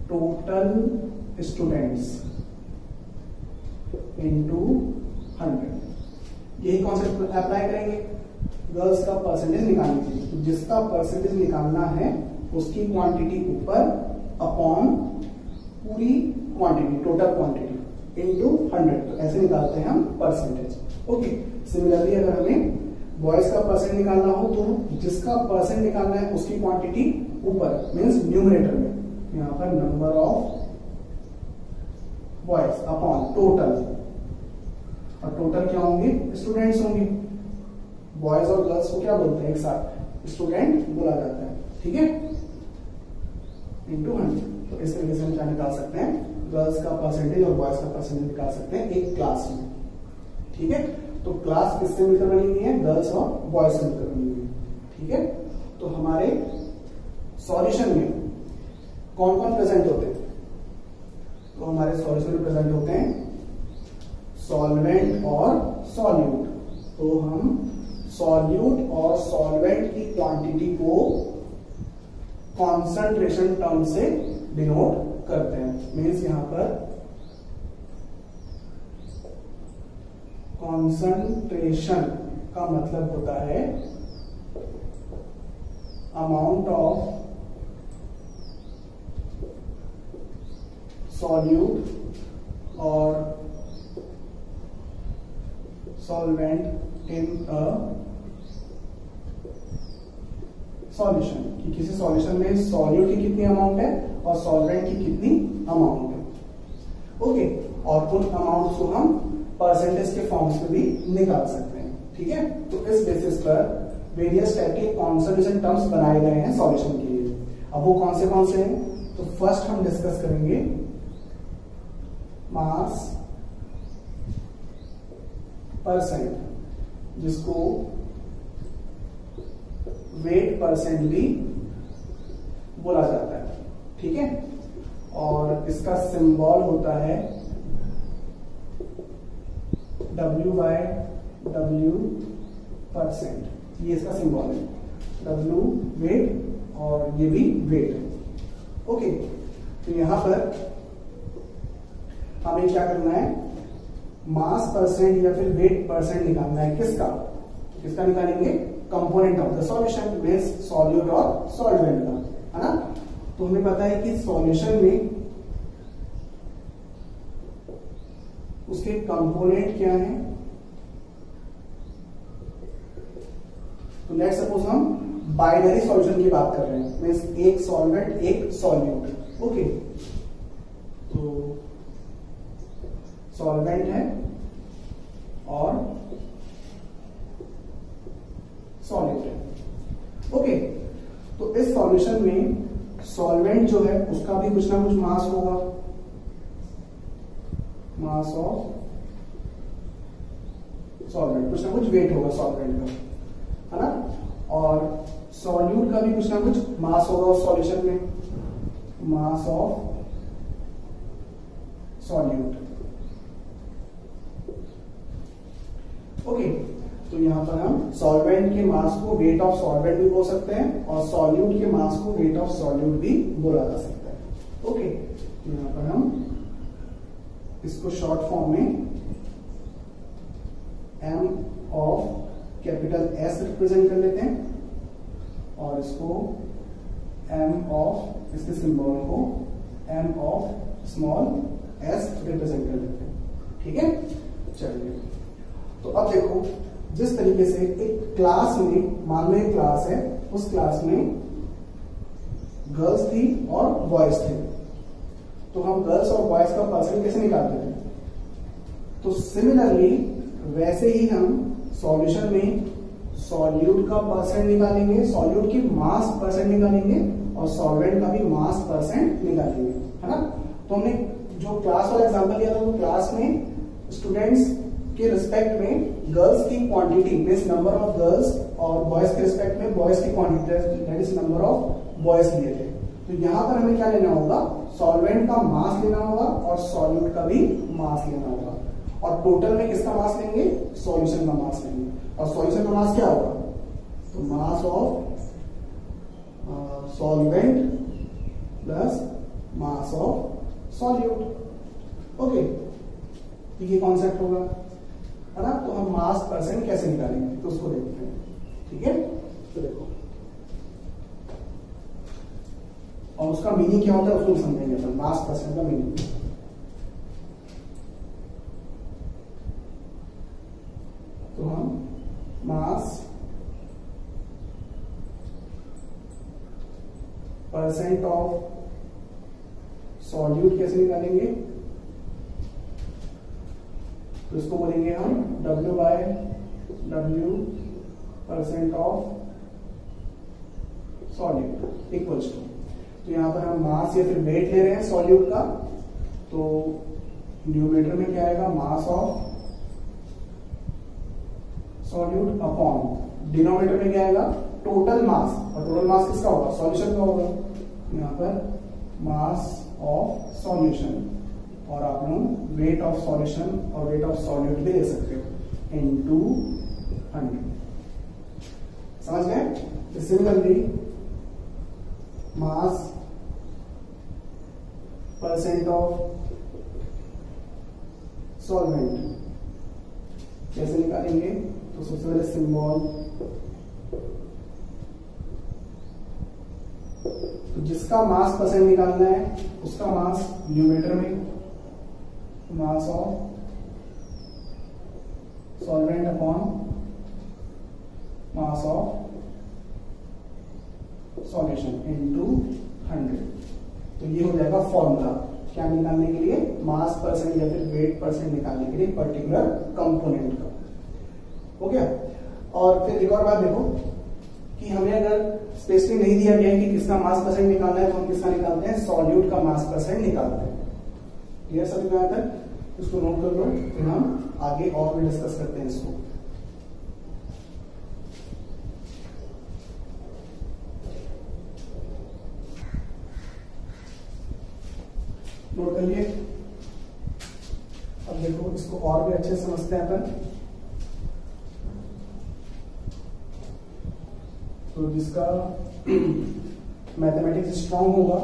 total students into 100, यही कॉन्सेप्ट अप्लाई करेंगे गर्ल्स का परसेंटेज निकालने के लिए। तो जिसका परसेंटेज निकालना है उसकी क्वांटिटी ऊपर अपॉन पूरी क्वांटिटी, टोटल क्वांटिटी इनटू 100, तो ऐसे निकालते हैं हम परसेंटेज। ओके, सिमिलरली अगर हमें बॉयज का परसेंट निकालना हो तो जिसका परसेंट निकालना है उसकी क्वांटिटी ऊपर मीन्स न्यूमरेटर में, यहाँ पर number of boys upon total, और टोटल क्या होंगे? स्टूडेंट्स होंगे। बॉयज और गर्ल्स को क्या बोलते हैं? एक साथ स्टूडेंट बोला जाता है, ठीक है, इनटू 100। तो इस तरीके से हम क्या निकाल सकते हैं? गर्ल्स का परसेंटेज और बॉयज का परसेंटेज निकाल सकते हैं एक क्लास में, ठीक है। तो क्लास किससे मिलकर बनी हुई है? गर्ल्स और बॉयज से मिलकर बनी हुई है, ठीक है। तो हमारे सॉल्यूशन में कौन कौन प्रेजेंट होते हैं? तो हमारे सॉल्यूशन में प्रेजेंट होते हैं सॉल्वेंट और सॉल्यूट। तो हम सॉल्यूट और सॉल्वेंट की क्वांटिटी को कॉन्सेंट्रेशन टर्म से डिनोट करते हैं। मीन्स यहां पर कॉन्सेंट्रेशन का मतलब होता है अमाउंट ऑफ सॉल्यूट और सॉल्वेंट इन अ सॉल्यूशन, कि किसी सॉल्यूशन में सॉल्यूट की कितनी अमाउंट है और सॉल्वेंट की कितनी अमाउंट है। ओके, और उन अमाउंट को हम परसेंटेज के फॉर्म्स में भी निकाल सकते हैं, ठीक है। तो इस बेसिस पर वेरियस टाइप के कॉन्सेंट्रेशन टर्म्स बनाए गए हैं सॉल्यूशन के लिए। अब वो कौन से हैं? तो फर्स्ट हम डिस्कस करेंगे मास परसेंट, जिसको वेट परसेंट भी बोला जाता है, ठीक है। और इसका सिंबल होता है W/W परसेंट, ये इसका सिंबल है। W वेट और ये भी वेट है। ओके, तो यहां पर हमें क्या करना है? मास परसेंट या फिर वेट परसेंट निकालना है। किसका निकालेंगे? Component of the solution, means solute और सॉल्वेंट का, है ना। तो हमें पता है कि सॉल्यूशन में उसके कंपोनेंट क्या हैं। तो लेट्स सपोज हम बाइनरी सॉल्यूशन की बात कर रहे हैं, मींस एक सॉल्वेंट एक सॉल्यूट। ओके, तो सॉल्वेंट है और सॉल्यूट है। ओके, तो इस सॉल्यूशन में सॉल्वेंट जो है उसका भी कुछ ना कुछ मास होगा, मास ऑफ सॉल्वेंट, कुछ ना कुछ वेट होगा सॉल्वेंट का, है ना। और सॉल्यूट का भी कुछ ना कुछ मास होगा उस सॉल्यूशन में, मास ऑफ सॉल्यूट। ओके, तो यहां पर हम सॉल्वेंट के मास को वेट ऑफ सॉल्वेंट भी बोल सकते हैं और सॉल्यूट के मास को वेट ऑफ सॉल्यूट भी बोला जा सकता है। ओके, तो यहां पर हम इसको शॉर्ट फॉर्म में m of capital S represent कर लेते हैं और इसको m ऑफ, इसके सिंबल को m of small s represent कर लेते हैं। ठीक है, चलिए तो अब देखो, जिस तरीके से एक क्लास में, मान लो एक क्लास है, उस क्लास में गर्ल्स थी और बॉयज थे, तो हम गर्ल्स और बॉयज का परसेंट कैसे निकालते थे? तो सिमिलरली वैसे ही हम सॉल्यूशन में सॉल्यूट का परसेंट निकालेंगे, सॉल्यूट की मास परसेंट निकालेंगे और सॉल्वेंट का भी मास परसेंट निकालेंगे, है ना। तो हमने जो क्लास वाला एग्जांपल लिया था, वो क्लास में स्टूडेंट्स के रिस्पेक्ट में गर्ल्स की quantity means number of girls और बॉयज के रिस्पेक्ट में बॉयज की quantity that is number of boys लिए थे। तो यहां पर हमें क्या लेना होगा? सॉल्वेंट का मास लेना होगा और सॉल्यूट का भी मास लेना होगा, और टोटल में किसका मास लेंगे? सॉल्यूशन का मास लेंगे। और सॉल्यूशन का मास क्या होगा? तो mass of solvent plus mass of solute. Okay, ये कॉन्सेप्ट होगा, है ना। तो हम मास परसेंट कैसे निकालेंगे तो उसको देखते हैं। ठीक है, तो देखो, और उसका मीनिंग क्या होता है उसको समझेंगे अपन, मास परसेंट का मीनिंग। तो हम मास परसेंट ऑफ सॉल्यूट कैसे निकालेंगे? तो इसको बोलेंगे हम W by W percent of solute equals to, तो यहां पर हम मास या फिर वेट ले रहे हैं सॉल्यूट का, तो न्यूमरेटर में क्या आएगा? Mass of solute upon denominator में क्या आएगा? टोटल मास, और टोटल मास किसका होगा? सॉल्यूशन का होगा। यहां पर मास ऑफ सॉल्यूशन, और आप लोग वेट ऑफ सॉल्यूशन और वेट ऑफ सॉल्यूट भी दे सकते हो, इनटू 100। समझ गए? Similarly mass percent of solvent कैसे निकालेंगे? तो सबसे पहले सिंबल, तो जिसका मास परसेंट निकालना है उसका मास न्यूमरेटर में mass of solvent upon mass of solution into 100। तो ये हो जाएगा फॉर्मूला क्या निकालने के लिए? मास परसेंट या फिर वेट परसेंट निकालने के लिए पर्टिकुलर कंपोनेंट का। हो गया। और फिर एक और बात देखो कि हमें अगर स्पेसिफिक नहीं दिया गया है कि किसका मास परसेंट निकालना है, तो हम किसका निकालते हैं? सॉल्यूट का मास परसेंट निकालते हैं। क्लियर सभी को? यहाँ तक इसको नोट कर लो, फिर हम आगे और भी डिस्कस करते हैं इसको। नोट कर लिए? अब देखो इसको और भी अच्छे से समझते हैं अपन। तो जिसका मैथमेटिक्स स्ट्रांग होगा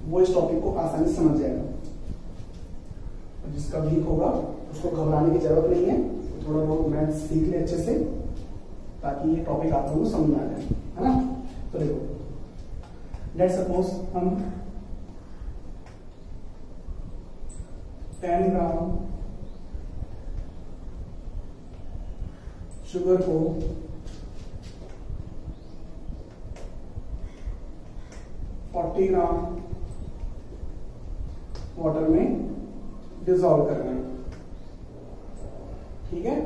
वो इस टॉपिक को आसानी से समझ जाएगा, और जिसका वीक होगा उसको घबराने की जरूरत नहीं है। तो थोड़ा बहुत मैथ सीख ले अच्छे से, ताकि ये टॉपिक आप लोगों को समझ में आ जाए, है ना। तो देखो, लेट्स सपोज हम 10 ग्राम शुगर को 40 ग्राम वाटर में डिसॉल्व कर रहे हैं। ठीक है,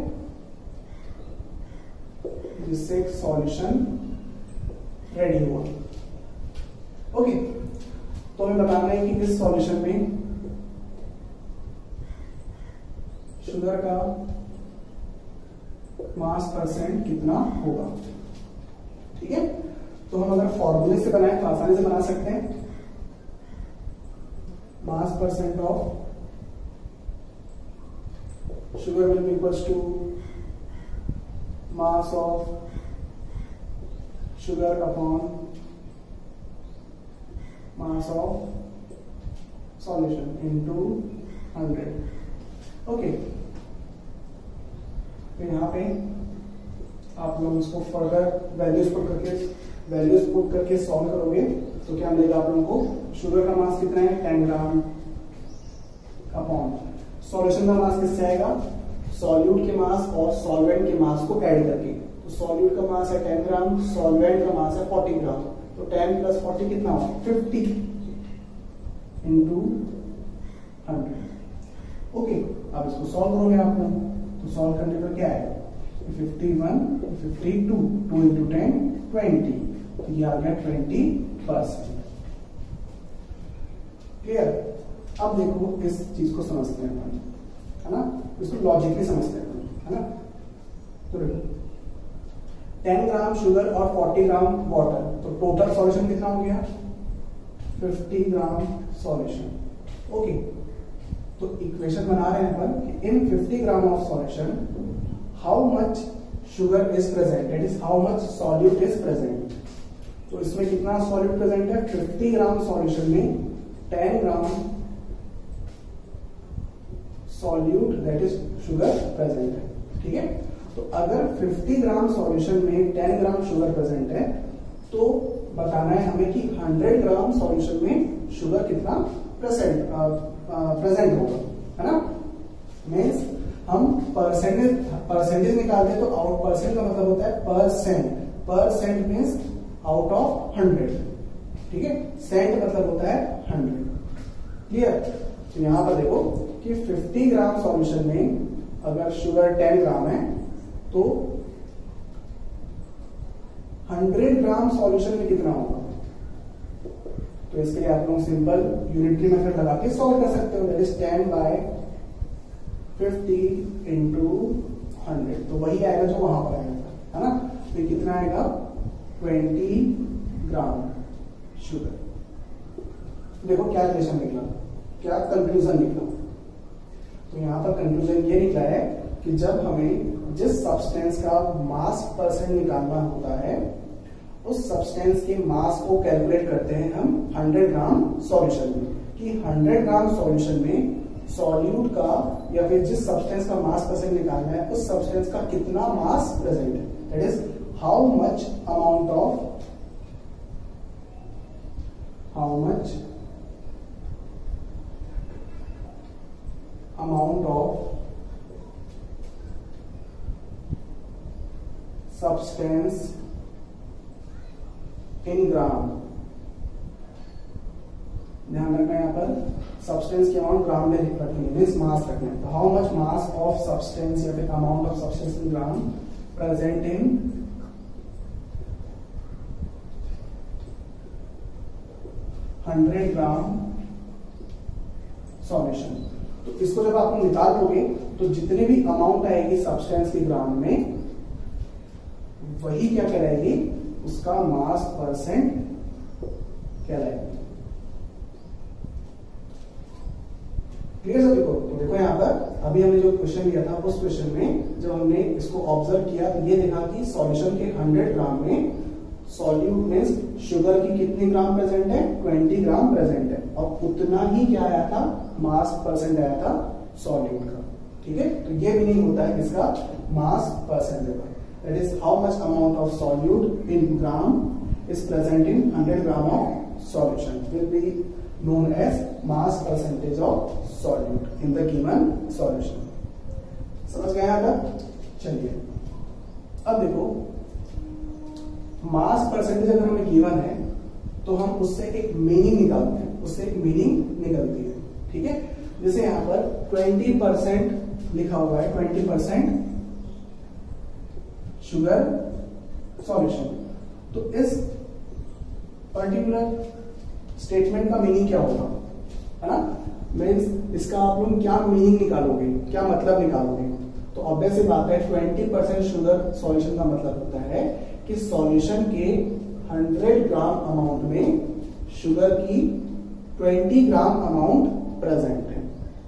जिससे एक सॉल्यूशन रेडी हुआ। ओके, तो हमें बताना है कि इस सॉल्यूशन में शुगर का मास परसेंट कितना होगा। ठीक है, तो हम अगर फॉर्मूले से बनाए तो आसानी से बना सकते हैं। Mass percent of sugar will be equals to mass of sugar upon mass of solution into 100। Okay, तो यहाँ पे आप लोग इसको फर्दर वैल्यूज पुट करके सॉल्व करोगे तो क्या मिलेगा आप लोगों को? शुगर का मास कितना है? 10 ग्राम अपॉन सॉल्यूशन का मास किससे आएगा? सॉल्यूट के मास और सॉल्वेंट के मास को ऐड करके। तो सॉल्यूट का मास है 10 ग्राम, सॉल्वेंट का मास है 40 ग्राम। तो 10 प्लस 40 कितना होगा? 50 इंटू 100। ओके, अब इसको सॉल्व करोगे आप लोग तो सॉल्व करने पर क्या आएगा? 51, 52, 2 इंटू 10 20, तो ये आ गया 20%। क्लियर? अब देखो इस चीज को समझते हैं अपन, है ना? इसको लॉजिकली समझते हैं, है ना? तो देखो 10 ग्राम शुगर और 40 ग्राम वाटर, तो टोटल सॉल्यूशन कितना हो गया? 50 ग्राम सॉल्यूशन। ओके, तो इक्वेशन बना रहे हैं अपन कि इन 50 gram of solution how much sugar is present, that is how much solute is present. तो इसमें कितना सॉल्यूट प्रेजेंट है? 50 ग्राम सॉल्यूशन में 10 gram solute that is sugar present है। ठीक है, तो अगर 50 ग्राम सॉल्यूशन में 10 ग्राम शुगर प्रेजेंट है तो बताना है हमें कि 100 ग्राम सॉल्यूशन में शुगर कितना प्रेजेंट होगा, है ना? मीन्स हम परसेंटेज निकालते हैं तो आउट परसेंट का मतलब होता है परसेंट मीन्स आउट ऑफ 100। ठीक है, सेंट मतलब होता है 100। क्लियर? तो यहां पर देखो कि 50 ग्राम सॉल्यूशन में अगर शुगर 10 ग्राम है तो 100 ग्राम सॉल्यूशन में कितना होगा? तो इसके लिए आप लोग सिंपल यूनिटरी मेथड लगा के सॉल्व कर सकते हो, दैट इज 10/50 इंटू 100, तो वही आएगा जो वहां पर आएगा, है ना? तो कितना आएगा? 20 ग्राम शुगर। देखो क्या रिलेशन निकला, क्या कंक्लूजन निकला। तो यहां पर कंक्लूजन ये निकला है कि जब हमें जिस सब्सटेंस का मास परसेंट निकालना होता है उस सब्सटेंस के मास को कैलकुलेट करते हैं हम 100 ग्राम सॉल्यूशन में, कि 100 ग्राम सॉल्यूशन में सॉल्यूट का या फिर जिस सब्सटेंस का मास परसेंट निकालना है उस सब्सटेंस का कितना मास प्रेजेंट है, that is how much amount of substance in ग्राम। ध्यान रखना है यहाँ पर सब्सटेंस की अमाउंट ग्राम में रखनी है, मीन्स मास रखना है। तो how much mass of substance या फिर amount of substance in gram present in 100 gram solution. तो इसको जब आप निकाल लोगे तो जितने भी अमाउंट आएगी सब्सटेंस के ग्राम में वही क्या कहलाएगी? उसका मास परसेंट कहलाएगी। क्लियर सभी को? तो देखो यहाँ पर अभी हमने जो क्वेश्चन लिया था उस क्वेश्चन में जब हमने इसको ऑब्जर्व किया तो ये देखा कि सॉल्यूशन के 100 ग्राम में सॉल्यूट मींस शुगर की कितनी ग्राम प्रेजेंट है? 20 ग्राम प्रेजेंट है, और उतना ही क्या आया था? मास परसेंट आया था सॉल्यूट का। ठीक है, तो ये मीनिंग होता है इसका मास परसेंट का, that is how much amount of solute in gram is present in 100 gram of solution will be known as mass percentage of solute in the given solution। समझ गए यहाँ तक? चलिए अब देखो मास परसेंटेज अगर हमें गिवन है तो हम उससे एक मीनिंग निकालते हैं, उससे एक मीनिंग निकलती है। ठीक है, जैसे यहाँ पर 20% लिखा हुआ है, 20% शुगर सॉल्यूशन। तो इस पर्टिकुलर स्टेटमेंट का मीनिंग क्या होगा, है ना? मीन्स इसका आप लोग क्या मीनिंग निकालोगे, क्या मतलब निकालोगे? तो ऑब्वियस सी बात है 20% शुगर सॉल्यूशन का मतलब होता है कि सॉल्यूशन के 100 ग्राम अमाउंट में शुगर की 20 ग्राम अमाउंट प्रेजेंट है।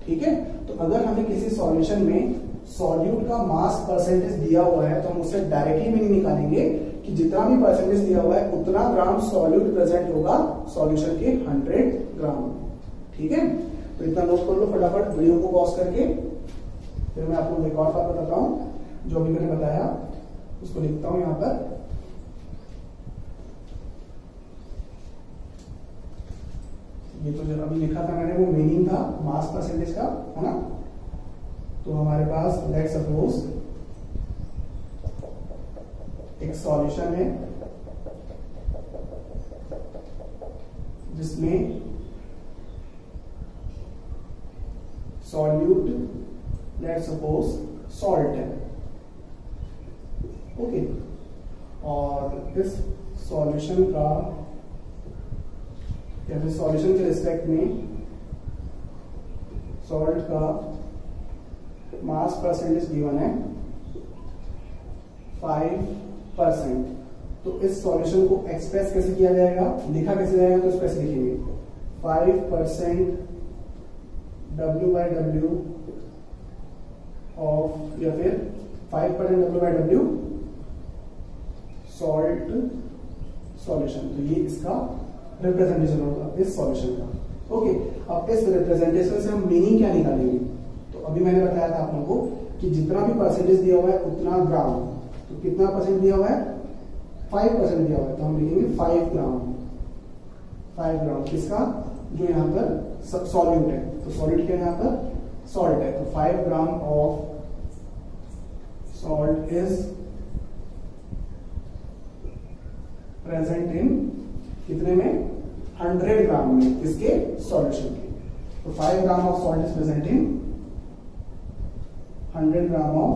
ठीक है, तो अगर हमें किसी सॉल्यूशन में सॉल्यूट का मास परसेंटेज दिया हुआ है तो हम उससे डायरेक्टली मीनिंग निकालेंगे कि जितना भी परसेंटेज दिया हुआ है उतना ग्राम सॉल्यूट प्रेजेंट होगा सॉल्यूशन के 100 ग्राम। ठीक है, तो इतना नोट कर लो फटाफट वीडियो को पॉज करके, फिर मैं आप लोगों को एक और बात बताता हूँ जो भी मैंने बताया उसको लिखता हूं यहां पर। ये तो जो अभी लिखा था मैंने वो मीनिंग था मास परसेंटेज का, है ना। तो हमारे पास लेट्स सपोज एक सॉल्यूशन है जिसमें सॉल्यूट लेट्स सपोज सॉल्ट है, ओके। और इस सॉल्यूशन का या फिर सॉल्यूशन के रिस्पेक्ट में सॉल्ट का मास परसेंटेज गिवन है 5%। तो इस सॉल्यूशन को एक्सप्रेस कैसे किया जाएगा, लिखा कैसे जाएगा, तो इस कैसे लिखेंगे 5% W/W ऑफ, या फिर 5% W/W सॉल्ट सॉल्यूशन। तो ये इसका रिप्रेजेंटेशन होगा इस सॉल्यूशन का, ओके। अब इस रिप्रेजेंटेशन से हम मीनिंग क्या निकालेंगे, तो अभी मैंने बताया था आप लोगों को कि जितना भी परसेंटेज दिया हुआ है उतना ग्राम, तो कितना परसेंट दिया हुआ है 5% दिया हुआ है, तो हम लिखेंगे 5 ग्राम। 5 ग्राम किसका, जो यहाँ पर सॉल्यूट है, तो सॉल्यूट क्या है यहाँ पर सॉल्ट है, तो 5 gram of salt is present in कितने में 100 ग्राम में, इसके सॉल्यूशन के। तो 5 gram of salt is present in 100 gram of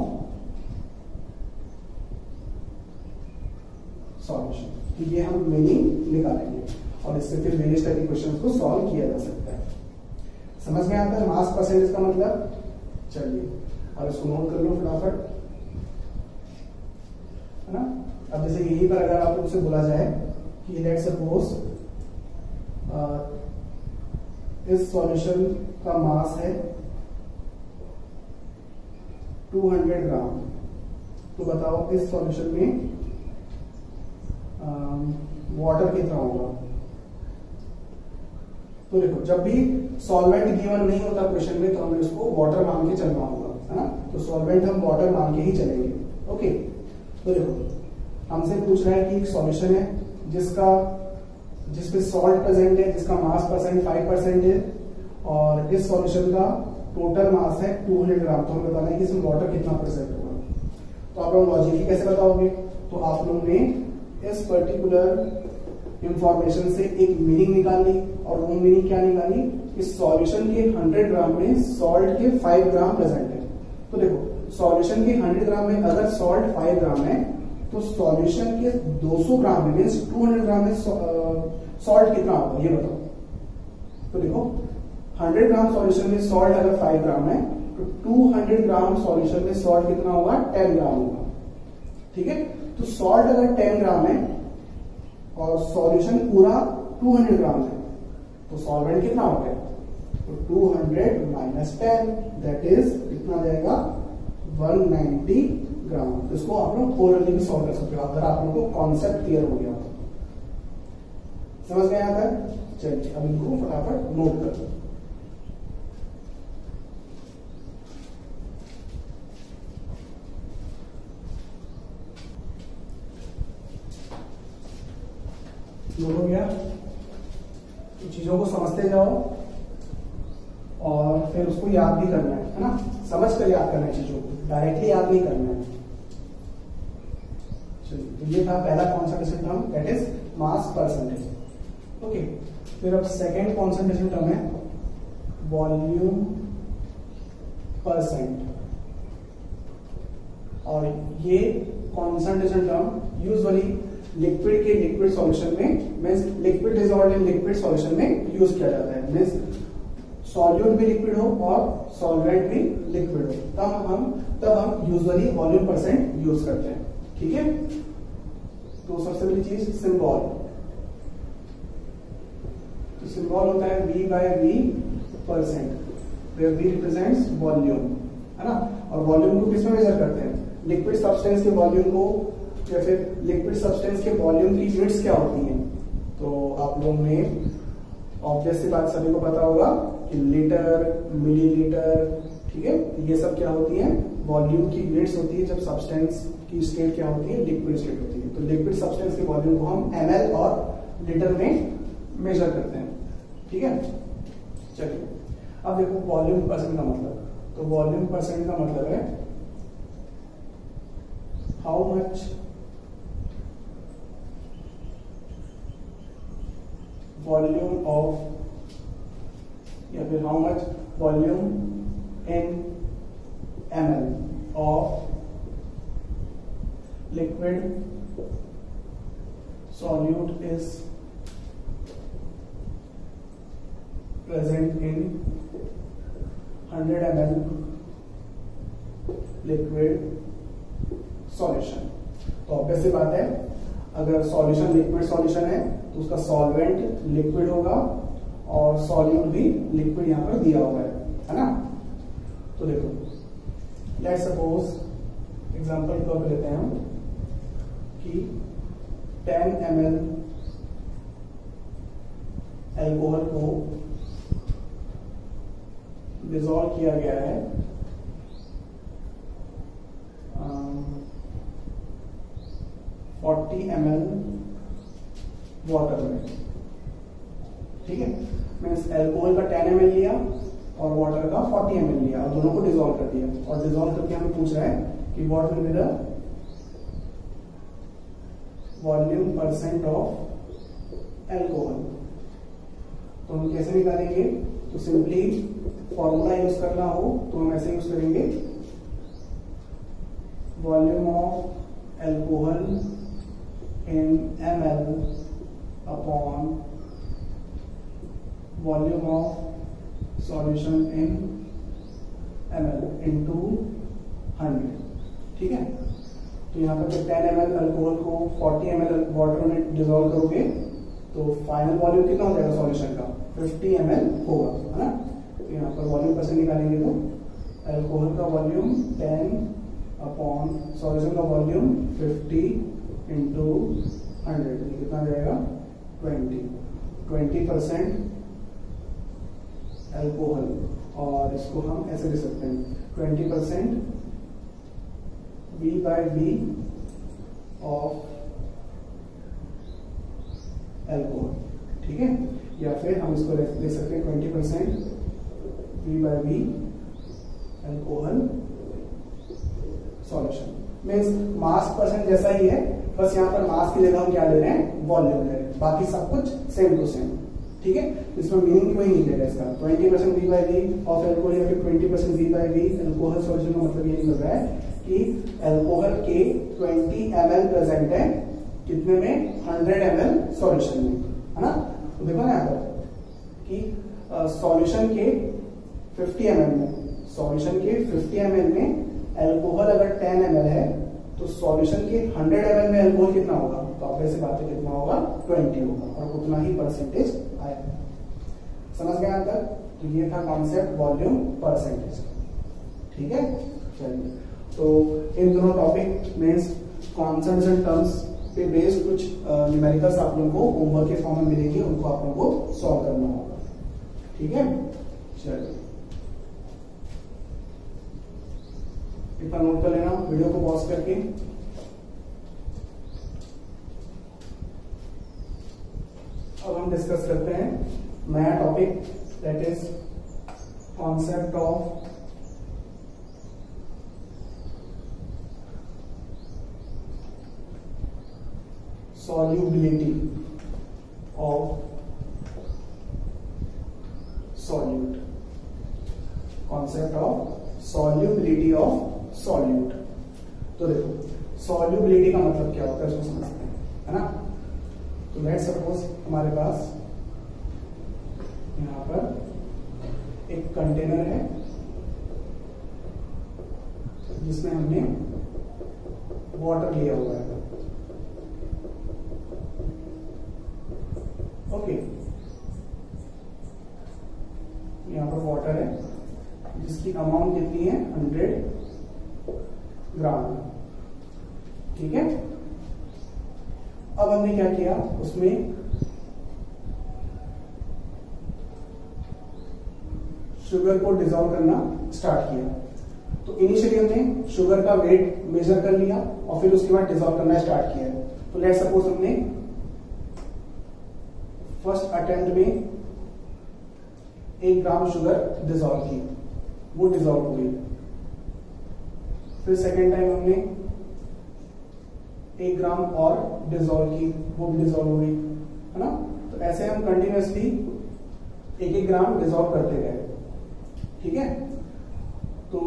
solution. तो ये हम मीनिंग निकालेंगे और इससे फिर वेरियस टाइप के क्वेश्चंस को सॉल्व किया जा सकता है। समझ में आता है मास परसेंटेज का मतलब, चलिए और इसको नोट कर लो फटाफट, है ना। अब जैसे यहीं पर अगर आप उसे बोला जाए कि लेट्स सपोज इस सॉल्यूशन का मास है 200 ग्राम, तो बताओ इस सॉल्यूशन में वाटर कितना होगा। तो देखो जब भी सॉल्वेंट गिवन नहीं होता क्वेश्चन में तो हमें उसको वाटर मान के चलना होगा, है ना। तो सॉल्वेंट हम वाटर मान के ही चलेंगे, ओके। तो देखो हमसे पूछ रहा है कि एक सॉल्यूशन है जिसमें सॉल्ट प्रेजेंट है, जिसका मास परसेंट 5% है, और इस सॉल्यूशन का टोटल मास है 200 ग्राम। तो हमें बताना है कि इसमें वाटर कितना परसेंट होगा। तो आप लोग लॉजिकली कैसे बताओगे, तो आप लोग ने इस पर्टिकुलर इंफॉर्मेशन से एक मीनिंग निकाली, और वो मीनिंग क्या निकाली, इस सॉल्यूशन के 100 ग्राम में सॉल्ट के 5 ग्राम प्रेजेंट है। तो देखो सॉल्यूशन के 100 ग्राम में अगर सॉल्ट 5 ग्राम है तो सॉल्यूशन के 200 ग्राम में मीन्स 200 ग्राम में सॉल्ट कितना होगा ये बताओ। तो देखो 100 ग्राम सॉल्यूशन में सॉल्ट अगर 5 ग्राम है तो 200 ग्राम सॉल्यूशन में सॉल्ट कितना होगा 10 ग्राम होगा, ठीक है। तो सॉल्ट अगर 10 ग्राम है और सॉल्यूशन पूरा 200 ग्राम है तो सॉल्वेंट कितना हो गया, तो 200 माइनस 10 दैट इज कितना आ जाएगा 190 ग्राम। तो इसको आप लोग ओरली भी सॉल्व कर सकते हो अगर आप लोगों को कॉन्सेप्ट क्लियर हो गया। समझ में आता है, चलिए अब इनको फटाफट नोट कर लो। नोट हो गया, तो चीजों को समझते जाओ और फिर उसको याद भी करना है ना, समझ कर याद करना है चीजों को, डायरेक्टली याद नहीं करना है। चलिए तो ये था पहला concentration term that is mass percentage, okay. फिर अब सेकेंड कॉन्सेंट्रेशन टर्म है वॉल्यूम परसेंट, और ये कॉन्सेंट्रेशन टर्म यूजुअली लिक्विड के लिक्विड सॉल्यूशन में means liquid dissolved in liquid solution में यूज किया जाता है। मींस सॉल्यूट भी लिक्विड हो और सॉल्वेंट भी लिक्विड हो तब हम यूजुअली वॉल्यूम परसेंट यूज करते हैं, ठीक है। तो सबसे पहली चीज सिंबल, तो सिंबल होता है V/V percent, where V represents volume, है ना। और वॉल्यूम को किसमें मेजर करते हैं, लिक्विड सब्सटेंस के वॉल्यूम को, या फिर लिक्विड सब्सटेंस के वॉल्यूम की यूनिट्स क्या होती हैं। तो आप लोगों ने ऑब्वियस सी बात सभी को पता होगा कि लीटर, मिलीलीटर, ठीक है, ये सब क्या होती है, वॉल्यूम की यूनिट्स होती है जब सब्सटेंस की स्टेट क्या होती है, लिक्विड स्टेट होती है। तो लिक्विड सब्सटेंस के वॉल्यूम को हम ml और लीटर में मेजर करते हैं, ठीक है। चलिए अब देखो वॉल्यूम परसेंट का मतलब, तो वॉल्यूम परसेंट का मतलब है हाउ मच वॉल्यूम ऑफ, या फिर how much volume in ml of liquid solute is present in 100 ml liquid solution। तो ऑब्वियस सी बात है, अगर सॉल्यूशन लिक्विड सॉल्यूशन है तो उसका सॉल्वेंट लिक्विड होगा और सॉल्यूट भी लिक्विड यहां पर दिया हुआ है ना। तो देखो लेट सपोज एग्जांपल के तौर पे लेते हैं हम कि 10 ml अल्कोहल को डिसॉल्व किया गया है 40 ml वाटर में, ठीक है। मीन्स अल्कोहल का 10 ml लिया और वाटर का 40 ml लिया और दोनों को डिसॉल्व कर दिया, और डिसॉल्व करके हमें पूछ रहा है कि what will be the volume percent of alcohol. तो हम कैसे निकालेंगे, तो सिंपली फॉर्मूला यूज करना हो तो हम ऐसे यूज करेंगे, volume of alcohol in ml upon volume of solution in ml into 100, ठीक है। तो यहाँ पर जब 10 ml अल्कोहल को 40 ml वाटर में डिसॉल्व करोगे तो फाइनल वॉल्यूम कितना हो जाएगा सॉल्यूशन का, 50 ml होगा, है ना। तो यहाँ पर वॉल्यूम परसेंट निकालेंगे तो अल्कोहल का वॉल्यूम 10 अपॉन सॉल्यूशन का वॉल्यूम 50 इंटू 100, कितना आ जाएगा 20% अल्कोहल, और इसको हम ऐसे लिख सकते हैं 20% V/V ऑफ अल्कोहल, ठीक है। या फिर हम इसको लिख सकते हैं 20% V/V alcohol solution. Means mass percent जैसा ही है, बस यहाँ पर मास की जगह हम क्या ले रहे हैं, वॉल्यूम ले रहे हैं, बाकी सब कुछ सेम टू सेम, ठीक है। इसमें मीनिंग कोई नहीं लेगा इसका। 20% V/V ऑफ अल्कोहल या फिर 20% V/V अल्कोहल सॉल्यूशन का मतलब ये निकल रहा है कि अल्कोहल के 20 ml प्रेजेंट है कितने में, 100 ml सॉल्यूशन में, है ना। तो देखो ना यहाँ पर कि सॉल्यूशन के 50 ml में, सॉल्यूशन के 50 ml में अल्कोहल अगर 10 ml है तो सॉल्यूशन के 100 ml में अल्कोहल कितना होगा, तो आप ऐसे बात है कितना होगा, 20 होगा, और उतना ही परसेंटेज आएगा। समझ गए यहाँ तक। तो ये था कॉन्सेप्ट वॉल्यूम परसेंटेज, ठीक है। चलिए, तो इन दोनों topic means concepts and terms पे बेस्ड कुछ न्यूमेरिकल्स आप लोगों को होमवर्क के फॉर्म में मिलेंगे, उनको आप लोगों को सॉल्व करना होगा, ठीक है। चलिए, इतना नोट कर लेना, वीडियो को पॉज करके। अब हम डिस्कस करते हैं नया topic, that is concept of solubility of solute, concept of solubility of solute। तो देखो solubility का मतलब क्या होता है इसको समझते हैं, है ना। तो लेट सपोज हमारे पास यहाँ पर एक कंटेनर है जिसमें हमने वाटर लिया हुआ है, ओके। यहाँ पर वाटर है जिसकी अमाउंट कितनी है, 100 ग्राम, ठीक है। अब हमने क्या किया, उसमें शुगर को डिजोल्व करना स्टार्ट किया। तो इनिशियली हमने शुगर का वेट मेजर कर लिया और फिर उसके बाद डिजोल्व करना स्टार्ट किया। तो लेट्स सपोज हमने फर्स्ट अटेम्प्ट में 1 ग्राम शुगर डिजोल्व की, वो डिजोल्व हो गई। फिर सेकेंड टाइम हमने 1 ग्राम और डिजोल्व की, वो भी डिजोल्व हो गई, है ना। तो ऐसे हम कंटिन्यूअसली 1-1 ग्राम डिजोल्व करते गए, ठीक है। तो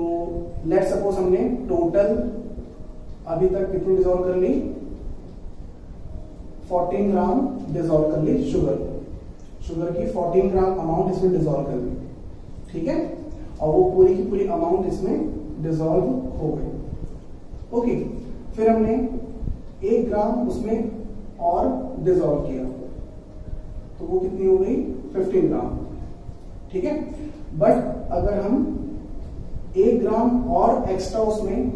लेट्स सपोज हमने टोटल अभी तक कितनी डिजोल्व कर ली, 14 ग्राम डिजोल्व कर ली शुगर की 14 ग्राम अमाउंट इसमें डिजोल्व कर ली, ठीक है। और वो पूरी की पूरी अमाउंट इसमें डिजोल्व हो गई। ओके, फिर हमने 1 ग्राम उसमें और डिजोल्व किया, तो वो कितनी हो गई, 15 ग्राम, ठीक है। बट अगर हम 1 ग्राम और एक्स्ट्रा उसमें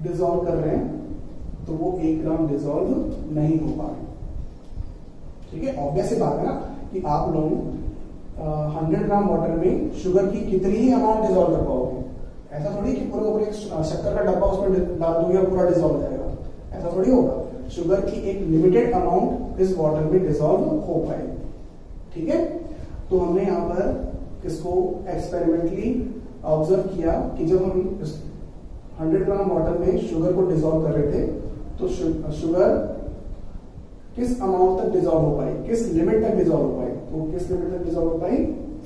डिजोल्व कर रहे हैं तो वो 1 ग्राम डिजोल्व नहीं हो पा रहा, ठीक है। ऑब्वियस बात है ना कि आप लोग 100 ग्राम वाटर में शुगर की कितनी ही अमाउंट डिजोल्व कर पाओगे। ऐसा थोड़ी कि पूरा पूरा एक शक्कर का डब्बा उसमें डाल दोगे और पूरा डिजोल्व हो जाएगा, ऐसा थोड़ी होगा। शुगर की एक लिमिटेड अमाउंट इस वाटर में डिजोल्व हो पाए, ठीक है। तो हमने यहाँ पर इसको एक्सपेरिमेंटली ऑब्जर्व किया कि जब हम 100 ग्राम वाटर में शुगर को डिजोल्व कर रहे थे तो शुगर किस अमाउंट तक डिजोल्व हो पाई, किस लिमिट तक डिजोल्व हो पाई। तो किस लिमिट तक डिजोल्व हो पाई,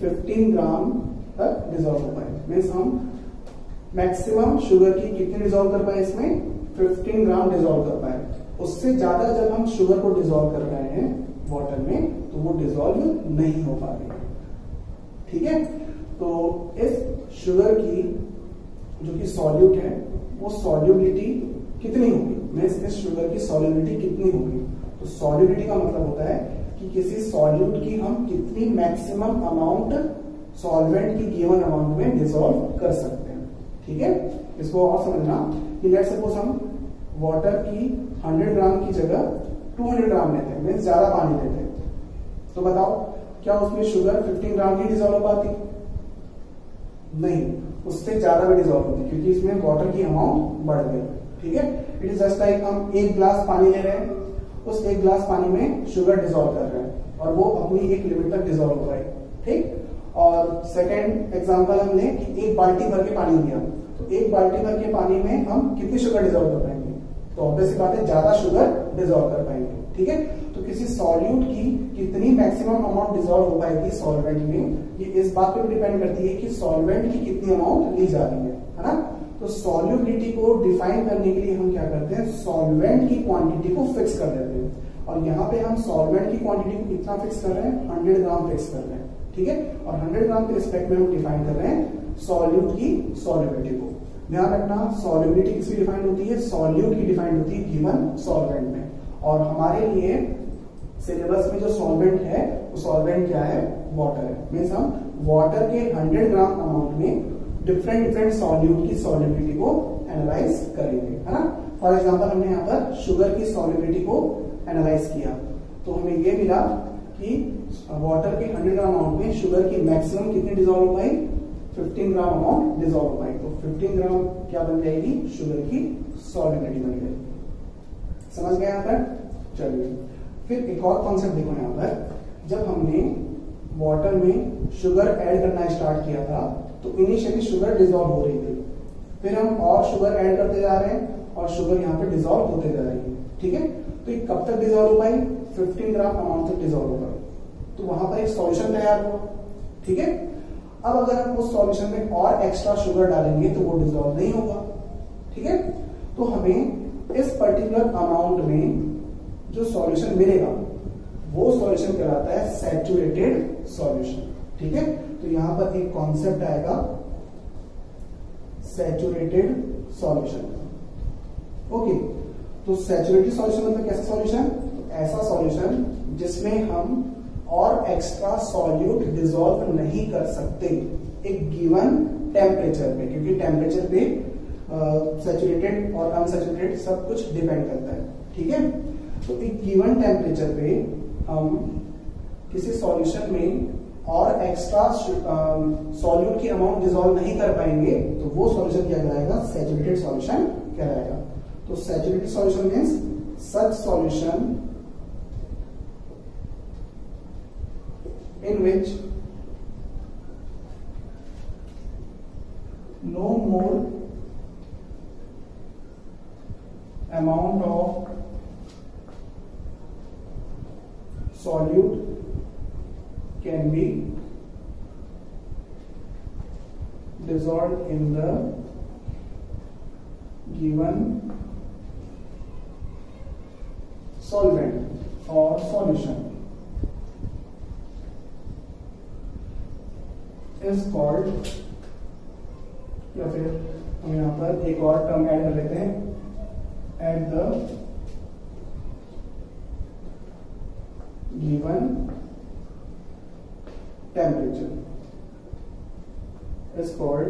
15 ग्राम तक डिजोल्व हो पाई। मीन्स हम मैक्सिमम शुगर की कितनी डिजोल्व कर पाए, इसमें 15 ग्राम डिजोल्व कर पाए। उससे ज्यादा जब हम शुगर को डिजोल्व कर रहे हैं वाटर में तो वो डिजोल्व नहीं हो पा रही, ठीक है। तो इस शुगर की जो कि सॉल्यूट है वो सॉल्युबिलिटी कितनी होगी, मीन्स इस शुगर की सॉल्युबिलिटी कितनी होगी। तो सॉल्युबिलिटी का मतलब होता है कि किसी सॉल्यूट की हम कितनी मैक्सिमम अमाउंट सॉल्वेंट की गिवन अमाउंट में डिसॉल्व कर सकते हैं, ठीक है। इसको और समझना कि लेट्स सपोज हम वाटर की 100 ग्राम की जगह 200 ग्राम लेते हैं, मीन्स ज्यादा पानी लेते हैं, तो बताओ क्या उसमें शुगर 15 ग्राम की डिसॉल्व हो पाती, नहीं, उससे ज्यादा भी डिसॉल्व होती क्योंकि इसमें वाटर की अमाउंट बढ़ गई, ठीक है। इट इज जस्ट लाइक हम 1 गिलास पानी ले रहे हैं, उस 1 गिलास पानी में शुगर डिसॉल्व कर रहे हैं और वो अपनी एक लिमिट तक डिसॉल्व हो रहा है, ठीक। और सेकेंड एग्जांपल हम लें कि 1 बाल्टी भर के पानी लिया, तो 1 बाल्टी भर के पानी में हम कितनी शुगर डिसॉल्व कर पाएंगे, तो ऑब्वियस बात है ज्यादा शुगर डिसॉल्व कर पाएंगे, ठीक है। तो किसी सॉल्यूट की कितनी मैक्सिमम अमाउंट डिसॉल्व हो पाएगी सॉल्वेंट में, ये इस बात पे डिपेंड करती है कि सॉल्वेंट की कितनी अमाउंट ली जा रही है ना। तो सॉल्युबिलिटी को डिफाइन करने के लिए हम क्या करते हैं, सॉल्वेंट की क्वांटिटी को फिक्स कर देते हैं। और यहाँ पे हम सॉल्वेंट की क्वांटिटी को कितना फिक्स कर रहे हैं, 100 ग्राम फिक्स कर रहे हैं, ठीक है। और 100 ग्राम के रिस्पेक्ट में हम डिफाइन कर रहे हैं सॉल्यूट की सॉल्युबिलिटी को। ध्यान रखना, सॉल्युबिलिटी किसकी डिफाइंड होती है, सॉल्यूट की डिफाइंड होती है गिवन सॉल्वेंट में। और हमारे लिए सिलेबस में जो सॉल्वेंट है वो सॉल्वेंट क्या है, वाटर है। मीन्स हम वाटर के 100 ग्राम अमाउंट में डिफरेंट सॉल्यूट की सॉल्युबिलिटी को एनालाइज करेंगे, है ना। फॉर एग्जांपल हमने यहाँ पर शुगर की सॉल्युबिलिटी को एनालाइज किया तो हमें ये मिला कि वाटर के 100 ग्राम अमाउंट में शुगर की मैक्सिमम कितनी डिसॉल्व हो पाई, 15 ग्राम अमाउंट डिसॉल्व हो पाई। तो 15 ग्राम क्या बन जाएगी, शुगर की सॉल्युबिलिटी बन गई। समझ गए यहाँ पर। चलिए फिर एक और कॉन्सेप्ट देखो यहाँ पर, जब हमने वाटर में शुगर ऐड करना स्टार्ट किया था तो इनिशियली शुगर डिसॉल्व हो रही थी, फिर हम और शुगर ऐड करते जा रहे हैं और शुगर यहाँ पे डिसॉल्व होते जा रही है, ठीक है। तो ये कब तक डिसॉल्व हो पाई, 15 ग्राम अमाउंट तक डिसॉल्व हो पाई, तो वहां पर एक सॉल्यूशन तैयार हुआ, ठीक है। अब अगर हम उस सॉल्यूशन में और एक्स्ट्रा शुगर डालेंगे तो वो डिसॉल्व नहीं होगा, ठीक है। तो हमें इस पर्टिकुलर अमाउंट में जो सॉल्यूशन मिलेगा वो सॉल्यूशन कहलाता है सैचुरेटेड सॉल्यूशन, ठीक है। तो यहां पर एक कॉन्सेप्ट आएगा सैचुरेटेड सॉल्यूशन, ओके। तो सैचुरेटेड सॉल्यूशन मतलब कैसा सॉल्यूशन, तो ऐसा सॉल्यूशन जिसमें हम और एक्स्ट्रा सॉल्यूट डिसॉल्व नहीं कर सकते एक गिवन टेम्परेचर पे, क्योंकि टेम्परेचर पे सैचुरेटेड और अनसैचुरेटेड सब कुछ डिपेंड करता है, ठीक है। तो एक गिवन टेम्परेचर पे हम किसी सॉल्यूशन में और एक्स्ट्रा सॉल्यूट की अमाउंट डिसॉल्व नहीं कर पाएंगे तो वो सॉल्यूशन क्या कहलाएगा, सैचुरेटेड सॉल्यूशन कहलाएगा। तो saturated solution means such solution in which no more amount of solute can be dissolved in the given solvent or solution is called, या फिर हम यहाँ पर एक और टर्म ऐड कर लेते हैं, at the given temperature is called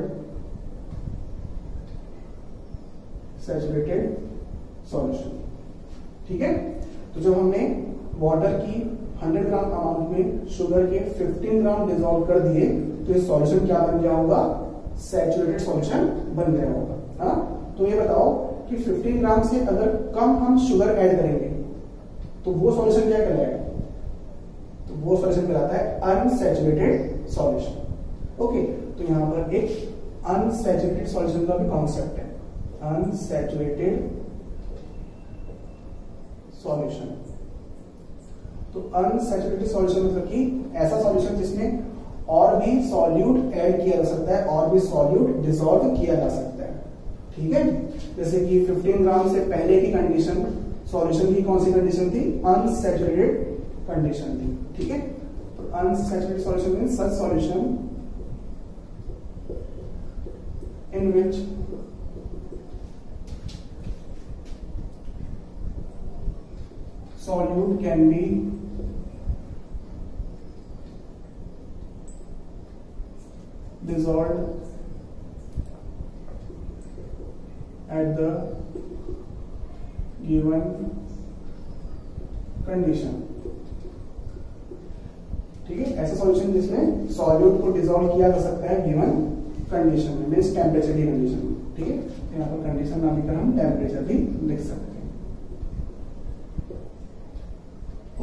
saturated solution. ठीक है, तो जब हमने वाटर की 100 ग्राम अमाउंट में शुगर के 15 ग्राम डिसॉल्व कर दिए तो ये सॉल्यूशन क्या बन गया होगा, सैचुरेटेड सॉल्यूशन बन गया होगा, है ना। तो ये बताओ कि 15 ग्राम से अगर कम हम शुगर ऐड करेंगे तो वो सॉल्यूशन क्या कहलाएगा, तो वो सॉल्यूशन कहलाता है अनसैचुरेटेड सॉल्यूशन। ओके, तो यहां पर एक अनसैचुरेटेड सॉल्यूशन का भी कॉन्सेप्ट है, अनसैचुरेटेड सॉल्यूशन। तो अनसैचुरेटेड सॉल्यूशन मतलब कि ऐसा सॉल्यूशन जिसमें और भी सॉल्यूट ऐड किया जा सकता है और भी सॉल्यूट डिसॉल्व किया जा सकता है। ठीक है, जैसे कि 15 ग्राम से पहले की कंडीशन सॉल्यूशन की कौन सी कंडीशन थी, अनसैचुरेटेड कंडीशन थी। ठीक है, तो unsaturated solution means such solution in which solute can be dissolved at the given condition। ठीक है, ऐसा सॉल्यूशन जिसमें सॉल्यूट को डिसॉल्व किया जा सकता है गिवन कंडीशन में, मींस टेम्परेचर की कंडीशन में। ठीक है, यहाँ पर कंडीशन ना लिखकर हम टेम्परेचर भी लिख सकते हैं।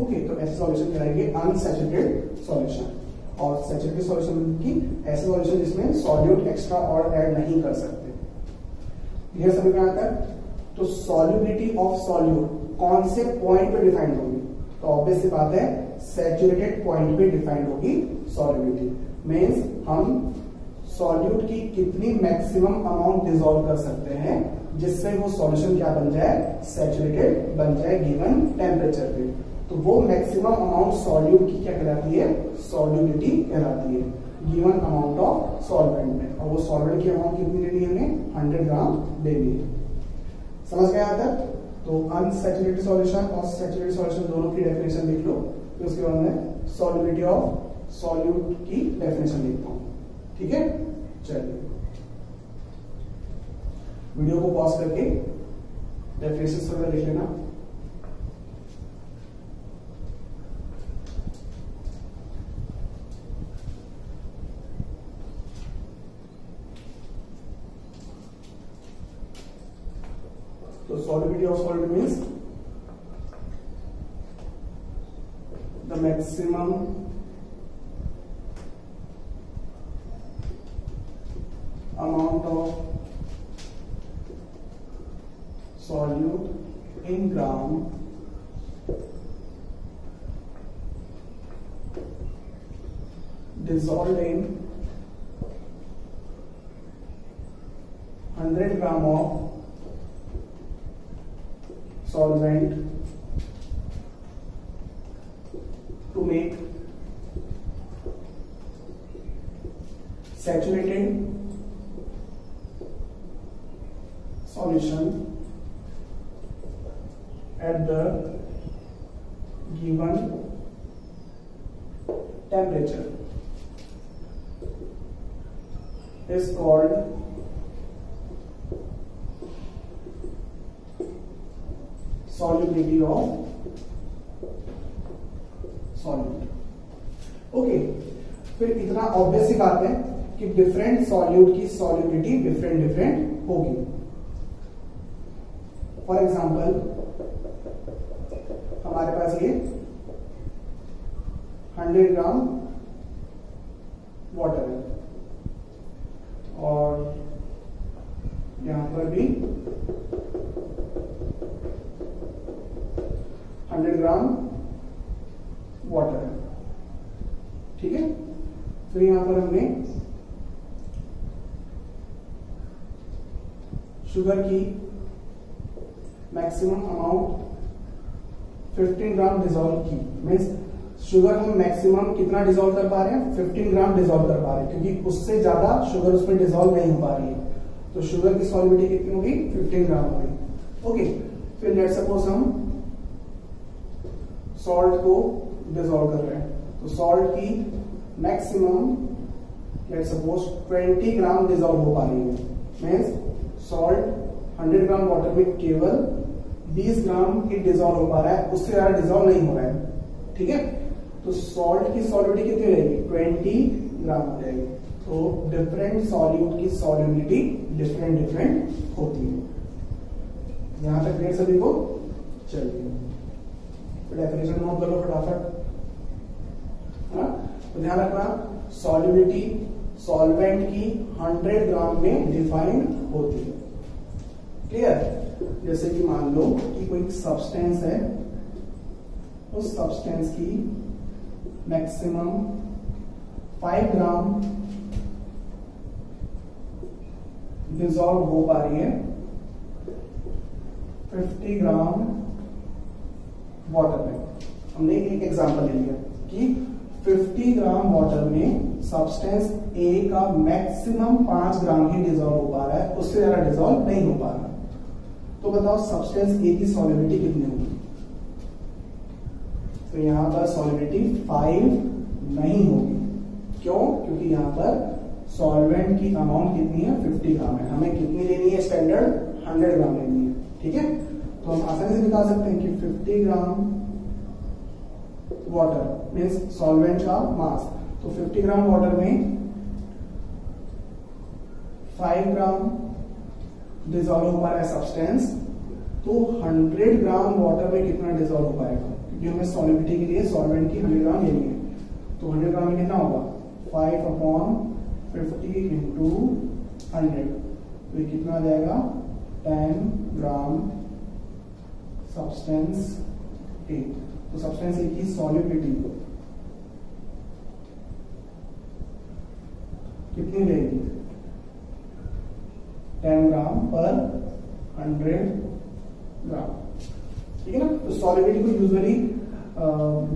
ओके, तो ऐसे सॉल्यूशन कहलाएंगे अनसैचुरेटेड सॉल्यूशन। और सैचुरेटेड सॉल्यूशन की ऐसे सॉल्यूशन जिसमें सॉल्यूट एक्स्ट्रा और ऐड नहीं कर सकते। यह समझ में आता है। तो सॉल्युबिलिटी ऑफ सॉल्यूट कौन से पॉइंट पे डिफाइंड होगी, तो ऑब्वियस सी बात है सैचुरेटेड पॉइंट पे डिफाइंड होगी सॉल्युबिलिटी। मींस हम सॉल्यूट की कितनी मैक्सिमम अमाउंट डिसॉल्व कर सकते हैं जिससे वो सॉल्यूशन क्या बन जाए, सैचुरेटेड बन जाए गिवन टेम्परेचर पे। तो वो मैक्सिमम अमाउंट सॉल्यूट की क्या कहलाती है, सॉल्युबिलिटी कहलाती है गिवन अमाउंट ऑफ सॉल्वेंट में। और वो सॉल्वेंट की अमाउंट कितनी लेनी है हमें, 100 ग्राम लेनी है। समझ गया आता है। तो अनसैचुरेटेड सॉल्यूशन और सैचुरेटेड सॉल्यूशन दोनों की डेफिनेशन लिख लो, फिर उसके बाद में सॉल्युबिलिटी ऑफ सॉल्यूट की डेफिनेशन लिखता हूं। ठीक है, चलिए वीडियो को पॉज करके डेफिनेशन वगैरह लिख लेना। So solubility of solid means the maximum amount of solute in gram dissolved in 100 gram of solvent to make saturated solution at the given temperature is called solubility of solute। Okay, फिर इतना obvious ही बात है कि different solute की solubility different different होगी। For example हमारे पास ये 100 gram water है और यहां पर भी 100 ग्राम वाटर है, ठीक है। फिर यहां पर हमने शुगर की मैक्सिमम अमाउंट 15 ग्राम डिसॉल्व की। मीन्स शुगर हम मैक्सिमम कितना डिसॉल्व कर पा रहे हैं, 15 ग्राम डिसॉल्व कर पा रहे हैं, क्योंकि उससे ज्यादा शुगर उसमें डिसॉल्व नहीं हो पा रही है। तो शुगर की सॉल्युबिलिटी कितनी होगी, 15 ग्राम होगी। ओके, फिर लेट्स सपोज हम सॉल्ट को डिसॉल्व कर रहे हैं, तो सॉल्ट की maximum let's suppose 20 gram dissolve हो पा रही है। मीन्स सॉल्ट 100 ग्राम वाटर में केवल 20 ग्राम ही डिसॉल्व हो पा रहा है, उससे ज्यादा डिसॉल्व नहीं हो रहा है, ठीक है। तो सॉल्ट की सॉल्युबिलिटी कितनी रहेगी, 20 ग्राम हो जाएगी। तो डिफरेंट सॉल्यूट की सॉल्युबिलिटी डिफरेंट डिफरेंट होती है। यहां तक क्लियर सभी को? चलिए तो डेफिनेशन नोट कर लो फटाफट। तो ध्यान रखना, सॉल्युबिलिटी सॉल्वेंट की 100 ग्राम में डिफाइंड होती है। क्लियर? जैसे कि मान लो कि कोई सब्सटेंस है, उस सब्सटेंस की मैक्सिमम 5 ग्राम डिसॉल्व हो पा रही है 50 ग्राम वाटर में। हमने एक एग्जांपल ले लिया कि 50 ग्राम वाटर में सब्सटेंस ए का मैक्सिमम 5 ग्राम ही डिसॉल्व हो पा रहा है, उससे ज्यादा डिसॉल्व नहीं हो पा रहा। तो बताओ सब्सटेंस ए की सॉल्युबिलिटी कितनी होगी? तो यहां पर सॉल्युबिलिटी 5 नहीं होगी। क्यों? क्योंकि यहां पर सॉल्वेंट की अमाउंट कितनी है, 50 ग्राम है। हमें कितनी लेनी है, स्टैंडर्ड 100 ग्राम लेनी है, ठीक है। तो हम आसानी से निकाल सकते हैं कि 50 ग्राम वाटर मीन्स सॉल्वेंट का मास। तो 50 ग्राम वाटर में 5 ग्राम डिसॉल्व हो पा रहा है सब्सटेंस, तो 100 ग्राम वाटर में कितना डिसॉल्व हो पाएगा? क्योंकि हमें सॉल्युबिलिटी के लिए सॉल्वेंट की 100 ग्राम लेनी है। तो 100 ग्राम में कितना होगा, 5/50 इंटू 100, तो ये कितना आ जाएगा, 10 ग्राम सब्सटेंस ए। तो सब्सटेंस ए की सॉल्युबिलिटी कितनी रहेगी, 10 ग्राम पर 100 ग्राम, ठीक है ना। तो सॉल्युबिलिटी को यूजुअली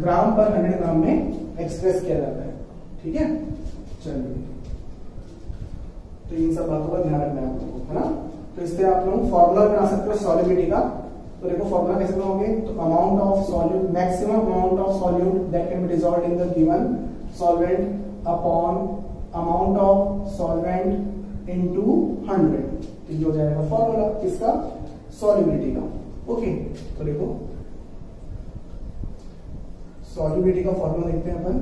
ग्राम पर 100 ग्राम में एक्सप्रेस किया जाता है, ठीक है। चलिए, तो इन सब बातों का ध्यान रखना है आप लोगों को, है ना। तो इससे आप लोग फॉर्मूला बना सकते हो सॉल्युबिलिटी का। तो देखो फॉर्मूला कैसे बनाओगे, तो amount of solute, maximum amount of solute that can be dissolved in the given solvent upon amount of solvent into 100, ये हो जाएगा फॉर्मूला किसका, सॉल्युबिलिटी का। ओके, तो देखो सॉल्युबिलिटी का फॉर्मूला देखते हैं अपन।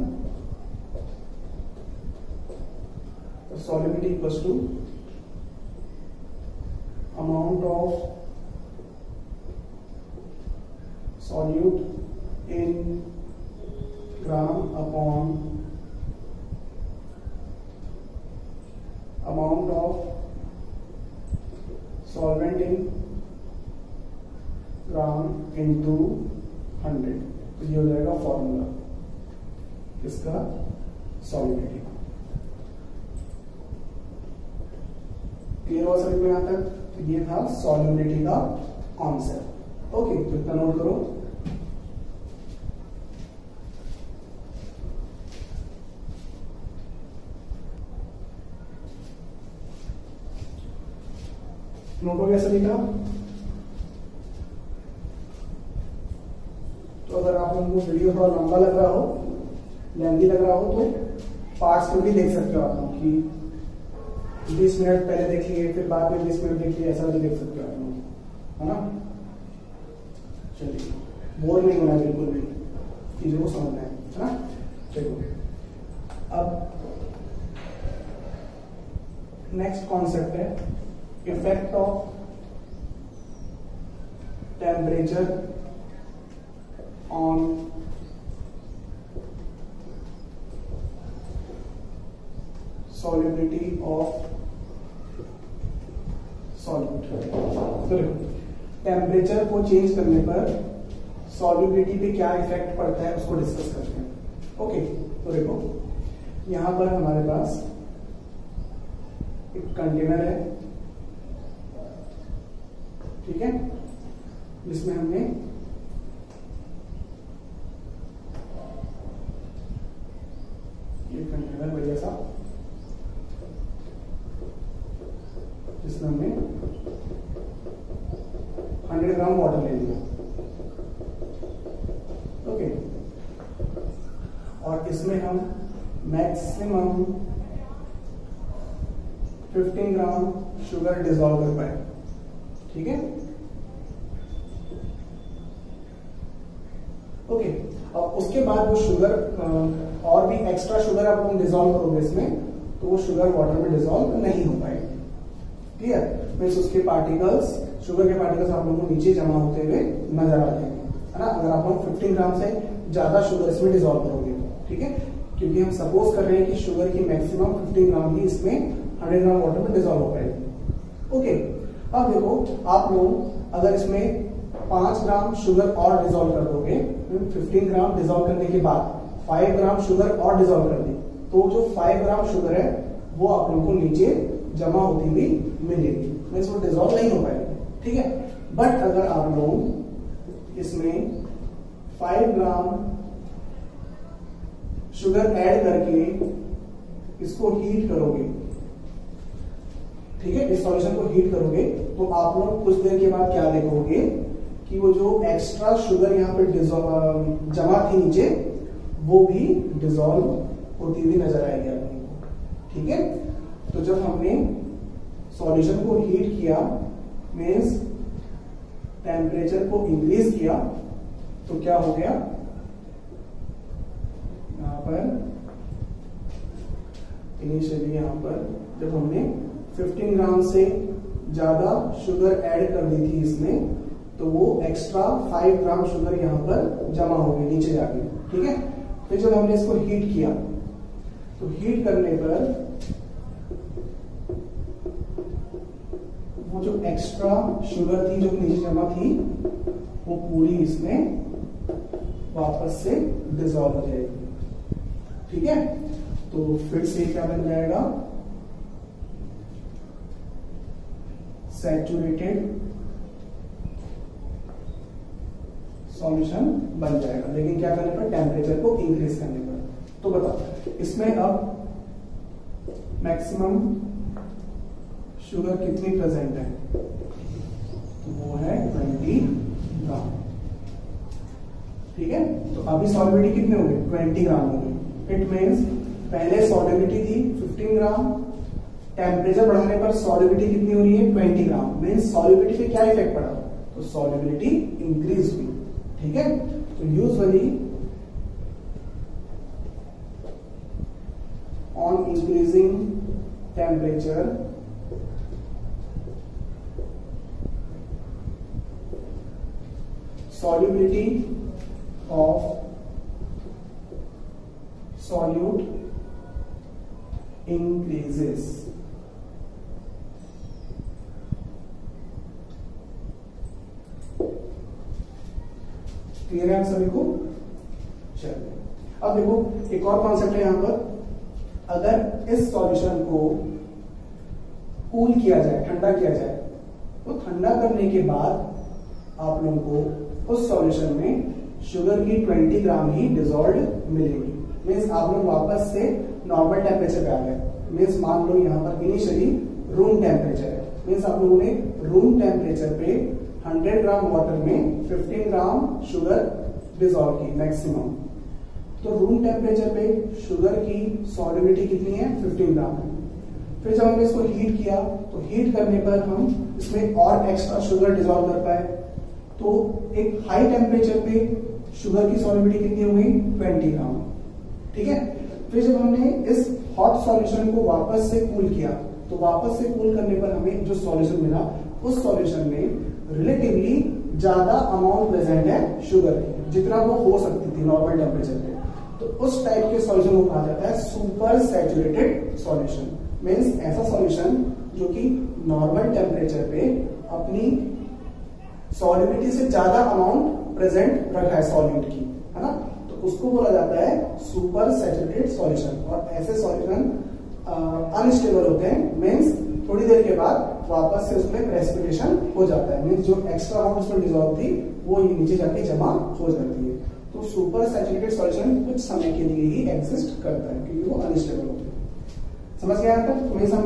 तो solubility equals to amount of solute in gram upon amount of solvent in gram into 100। तो ये हो जाएगा फॉर्मूला किसका, सॉल्युबिलिटी का। क्लियर हुआ सभी को यहां तक? तो ये था सॉल्युबिलिटी का कॉन्सेप्ट। ओके, तो इतना नोट करो। नोट हो गया सभी का? तो अगर आप लोगों को वीडियो थोड़ा लंबा लग रहा हो, लेंथी लग रहा हो, तो पार्ट्स में भी देख सकते हो आप लोग कि 20 मिनट पहले देख लिए, फिर बाद में 20 मिनट देख लिए, ऐसा भी देख सकते हो आप लोग, है ना। चलिए, बोर नहीं होना बिल्कुल भी, चीजों को समझना है ना। चलो, अब नेक्स्ट कॉन्सेप्ट है effect of temperature on solubility of solute। तो टेम्परेचर को चेंज करने पर सॉल्युबिलिटी पे क्या इफेक्ट पड़ता है उसको डिस्कस करते हैं। ओके, तो देखो यहां पर हमारे पास एक कंटेनर है, ठीक है, जिसमें हमने ये कंटेनर बढ़िया सा, जिसमें हमने 100 ग्राम वाटर ले लिया। ओके, और इसमें हम मैक्सिमम 15 ग्राम शुगर डिसॉल्व कर पाए, ठीक है। ओके, अब उसके बाद वो शुगर और भी एक्स्ट्रा शुगर आप तुम डिसॉल्व करोगे इसमें, तो वो शुगर वाटर में डिसॉल्व नहीं हो पाएगी। क्लियर, मीन्स उसके पार्टिकल्स, शुगर के पार्टिकल्स आप लोगों को नीचे जमा होते हुए नजर आ जाएंगे, है ना, अगर आप लोग 15 ग्राम से ज्यादा शुगर इसमें डिसॉल्व करोगे, ठीक है, क्योंकि हम सपोज कर रहे हैं कि शुगर की मैक्सिमम 15 ग्राम ही इसमें 100 ग्राम वाटर में डिसॉल्व हो पाएगी। ओके, अब देखो आप लोग अगर इसमें 5 ग्राम शुगर और डिसॉल्व कर दोगे, 15 ग्राम डिसॉल्व करने के बाद 5 ग्राम शुगर और डिसॉल्व कर दी, तो जो 5 ग्राम शुगर है वो आप लोगों को नीचे जमा होती हुई मिलेगी, मीन्स वो डिसॉल्व नहीं हो पाएगी, ठीक है। बट अगर आप लोग इसमें 5 ग्राम शुगर ऐड करके इसको हीट करोगे, ठीक है, इस सॉल्यूशन को हीट करोगे, तो आप लोग कुछ देर के बाद क्या देखोगे कि वो जो एक्स्ट्रा शुगर यहाँ पे जमा थी नीचे, वो भी डिसॉल्व होती हुई नजर आएगी आप लोगों को, ठीक है। तो जब हमने सॉल्यूशन को हीट किया, मीन्स टेम्परेचर को इंक्रीज किया, तो क्या हो गया, यहां पर इनिशियली यहां पर जब हमने 15 ग्राम से ज्यादा शुगर ऐड कर दी थी इसमें, तो वो एक्स्ट्रा 5 ग्राम शुगर यहां पर जमा हो गई नीचे जाके, ठीक है। फिर जब हमने इसको हीट किया, तो हीट करने पर वो जो एक्स्ट्रा शुगर थी जो नीचे जमा थी, वो पूरी इसमें वापस से डिसॉल्व हो जाएगी, ठीक है। तो फिर से क्या बन जाएगा, सैचुरेटेड सॉल्यूशन बन जाएगा, लेकिन क्या करने पर, टेम्परेचर को इंक्रीज करने पर। तो बताओ इसमें अब मैक्सिमम शुगर कितनी प्रेजेंट है, तो वो है 20 ग्राम, ठीक है। तो अभी सॉल्युबिलिटी कितने हो गए, 20 ग्राम हो गए। इट मीन्स पहले सॉल्युबिलिटी थी 15 ग्राम, टेम्परेचर बढ़ाने पर सॉल्युबिलिटी कितनी हो रही है, 20 ग्राम। मीन्स सॉल्युबिलिटी पे क्या इफेक्ट पड़ा, तो सॉल्युबिलिटी इंक्रीज हुई, ठीक है। तो usually on increasing temperature solubility of solute increases। Clear है आप सभी को? चलिए अब देखो एक और कॉन्सेप्ट है यहां पर, अगर इस सॉल्यूशन को कूल किया जाए, ठंडा किया जाए, तो ठंडा करने के बाद आप लोगों को उस सॉल्यूशन में शुगर की 20 ग्राम ही डिसॉल्व्ड मिलेगी। मीन्स आप लोग वापस से नॉर्मल टेम्परेचर पे आ गए। मीन्स मान लो यहाँ पर इनिशियली रूम टेम्परेचर है, मीन्स आप लोगों ने रूम टेम्परेचर पे 100 ग्राम वाटर में 15 ग्राम शुगर डिसॉल्व की मैक्सिमम। तो रूम टेम्परेचर पे शुगर की सॉल्युबिलिटी कितनी है, 15 ग्राम है। फिर जब हमने इसको हीट किया, तो हीट करने पर हम इसमें और एक्स्ट्रा शुगर डिसॉल्व कर पाए, तो एक हाई टेम्परेचर पे शुगर की सॉल्युबिलिटी कितनी हो गई, 20 ग्राम, ठीक है। फिर जब हमने इस हॉट सॉल्यूशन को वापस से कूल किया, तो वापस से कूल करने पर हमें जो सॉल्यूशन मिला, उस सॉल्यूशन में रिलेटिवली ज्यादा अमाउंट प्रेजेंट है शुगर की, जितना वो हो सकती थी नॉर्मल टेम्परेचर पे। तो उस टाइप के सॉल्यूशन को कहा जाता है सुपर सैचुरेटेड सॉल्यूशन। मींस ऐसा सॉल्यूशन जो कि नॉर्मल टेम्परेचर पे अपनी सॉल्युबिलिटी से ज्यादा अमाउंट प्रेजेंट रखा है सॉल्यूट की, है ना, तो उसको बोला जाता है सुपर सैचुरेटेड सॉल्यूशन। और ऐसे सॉल्यूशन अनस्टेबल होते हैं, मींस थोड़ी देर के बाद वापस से उसमें प्रेसिपिटेशन हो जाता है, मींस जो एक्स्ट्रा अमाउंट उसमें डिसॉल्व थी वो नीचे जाके जमा हो जाती है। तो सुपर सैचुरेटेड सॉल्यूशन कुछ समय के लिए ही एग्जिस्ट करता है क्योंकि वो अनस्टेबल होते हैं। समझ गया तक? तो मींस हम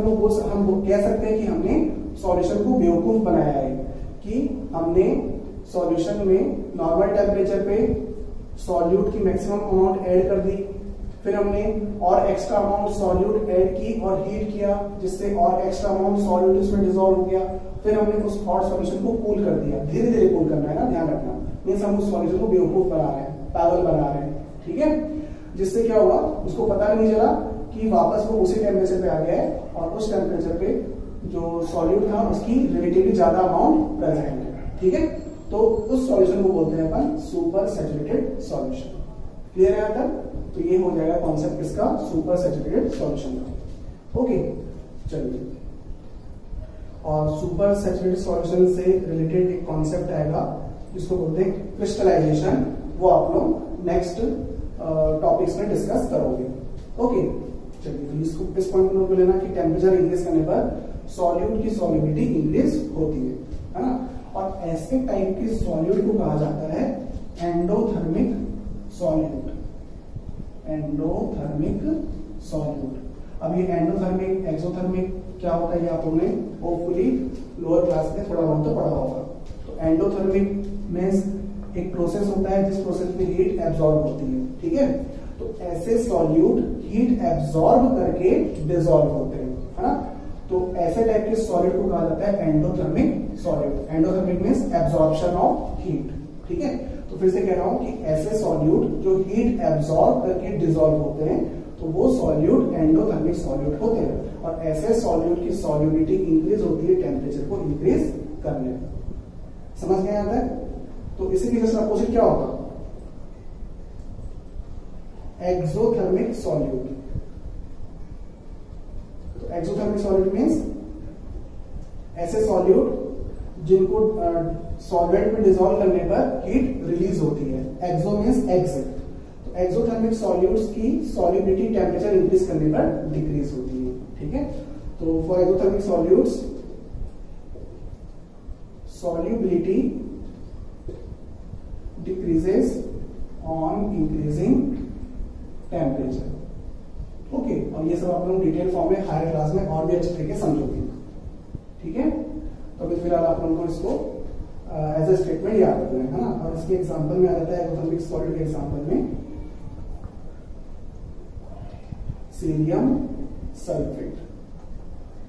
कह सकते हैं कि हमने सॉल्यूशन को बेवकूफ बनाया है, कि हमने सॉल्यूशन में नॉर्मल टेम्परेचर पे सॉल्यूट की मैक्सिमम अमाउंट ऐड कर दी, फिर हमने और एक्स्ट्रा अमाउंट सॉल्यूट ऐड की और हीट किया, जिससे और एक्स्ट्रा अमाउंट सॉल्यूट इसमें डिसॉल्व हो गया, फिर हमने उस हॉट सॉल्यूशन को कूल कर दिया। धीरे धीरे कूल करना है ना, ध्यान रखना। मींस हम उस सॉल्यूशन को बेवकूफ बना रहे हैं, पागल बना रहे हैं, ठीक है। जिससे क्या हुआ, उसको पता भी नहीं चला कि वापस वो उसी टेम्परेचर पे आ गया है और उस टेम्परेचर पे जो सॉल्यूट था उसकी रिलेटिवली ज्यादा अमाउंट प्रेजेंट है, ठीक है। तो उस सॉल्यूशन को बोलते हैं अपन सुपर सैचुरेटेड सॉल्यूशन। क्लियर है यहाँ तक? तो ये हो जाएगा कॉन्सेप्ट किसका, सुपर सैचुरेटेड सॉल्यूशन का। ओके, चलिए। और सुपर सैचुरेटेड सॉल्यूशन से रिलेटेड एक कॉन्सेप्ट आएगा जिसको बोलते हैं क्रिस्टलाइजेशन। वो आप लोग नेक्स्ट टॉपिक्स में डिस्कस करोगे। ओके, चलिए। तो इसको इस पॉइंट में लेना कि टेम्परेचर इंक्रीज करने पर सॉल्यूट की सॉल्युबिलिटी इंक्रीज होती है ना। और ऐसे टाइप की सॉल्यूट को कहा जाता है एंडोथर्मिक सॉल्यूट। Endothermic solute. अब ये एंडोथर्मिक, एक्सोथर्मिक क्या होता है ये आप लोगों ने होपफुली लोअर क्लास में थोड़ा बहुत तो पढ़ा होगा। तो एंडोथर्मिक मींस एक प्रोसेस होता है जिस प्रोसेस में हीट एब्जॉर्ब होती है, ठीक है। तो ऐसे सॉल्यूट हीट एब्जॉर्ब करके डिसॉल्व होते हैं, है ना। तो ऐसे टाइप के सॉल्यूट को कहा जाता है endothermic solute. Endothermic means absorption of heat, ठीक है। तो फिर से कह रहा हूं कि ऐसे सॉल्यूट जो हीट एब्जॉर्ब करके डिसॉल्व होते हैं तो वो सॉल्यूट एंडोथर्मिक सॉल्यूट होते हैं। और ऐसे सॉल्यूट की सॉल्युबिलिटी इंक्रीज होती है टेम्परेचर को इंक्रीज करने पर। समझ गए यहां तक? तो इसी के जस्ट अपोजिट क्या होगा, एक्सोथर्मिक सॉल्यूट। तो एक्सोथर्मिक सॉल्यूट मींस ऐसे सॉल्यूट जिनको सॉल्वेंट में डिसॉल्व करने पर हीट रिलीज होती है। एक्सो मींस एग्जिट। तो एक्सोथर्मिक सॉल्यूट्स की सॉल्युबिलिटी टेम्परेचर इंक्रीज करने पर डिक्रीज होती है, ठीक है। तो for exothermic solutes solubility decreases on increasing temperature. Okay, और ये सब आप लोग डिटेल फॉर्म में हायर क्लास में और भी अच्छे तरीके समझोगे, ठीक है। तो अभी फिलहाल आप लोगों को इसको एज ए स्टेटमेंट याद रखना है ना। और इसके एग्जांपल में आ जाता है एक्सोथर्मिक सॉल्यूट के एग्जांपल में सीरियम सल्फेट,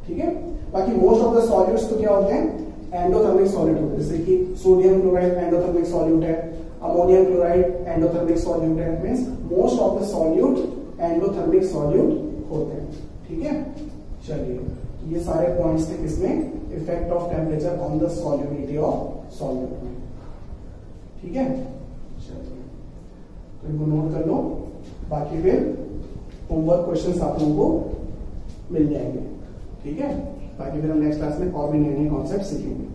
ठीक है। बाकी मोस्ट ऑफ द सॉल्यूट्स तो क्या होते हैं, एंडोथर्मिक सॉल्यूट होते हैं। जैसे कि सोडियम क्लोराइड एंडोथर्मिक सॉल्यूट है, अमोनियम क्लोराइड एंडोथर्मिक सॉल्यूट है। Means most of the solute endothermic solute होते हैं, ठीक है। चलिए, ये सारे पॉइंट्स थे किसमें, effect of temperature on the solubility of solute में, ठीक है। चलिए, तो इनको नोट कर लो। बाकी फिर होमवर्क क्वेश्चंस आप लोगों को मिल जाएंगे, ठीक है। बाकी फिर हम नेक्स्ट क्लास में और भी नए नए कॉन्सेप्ट सीखेंगे।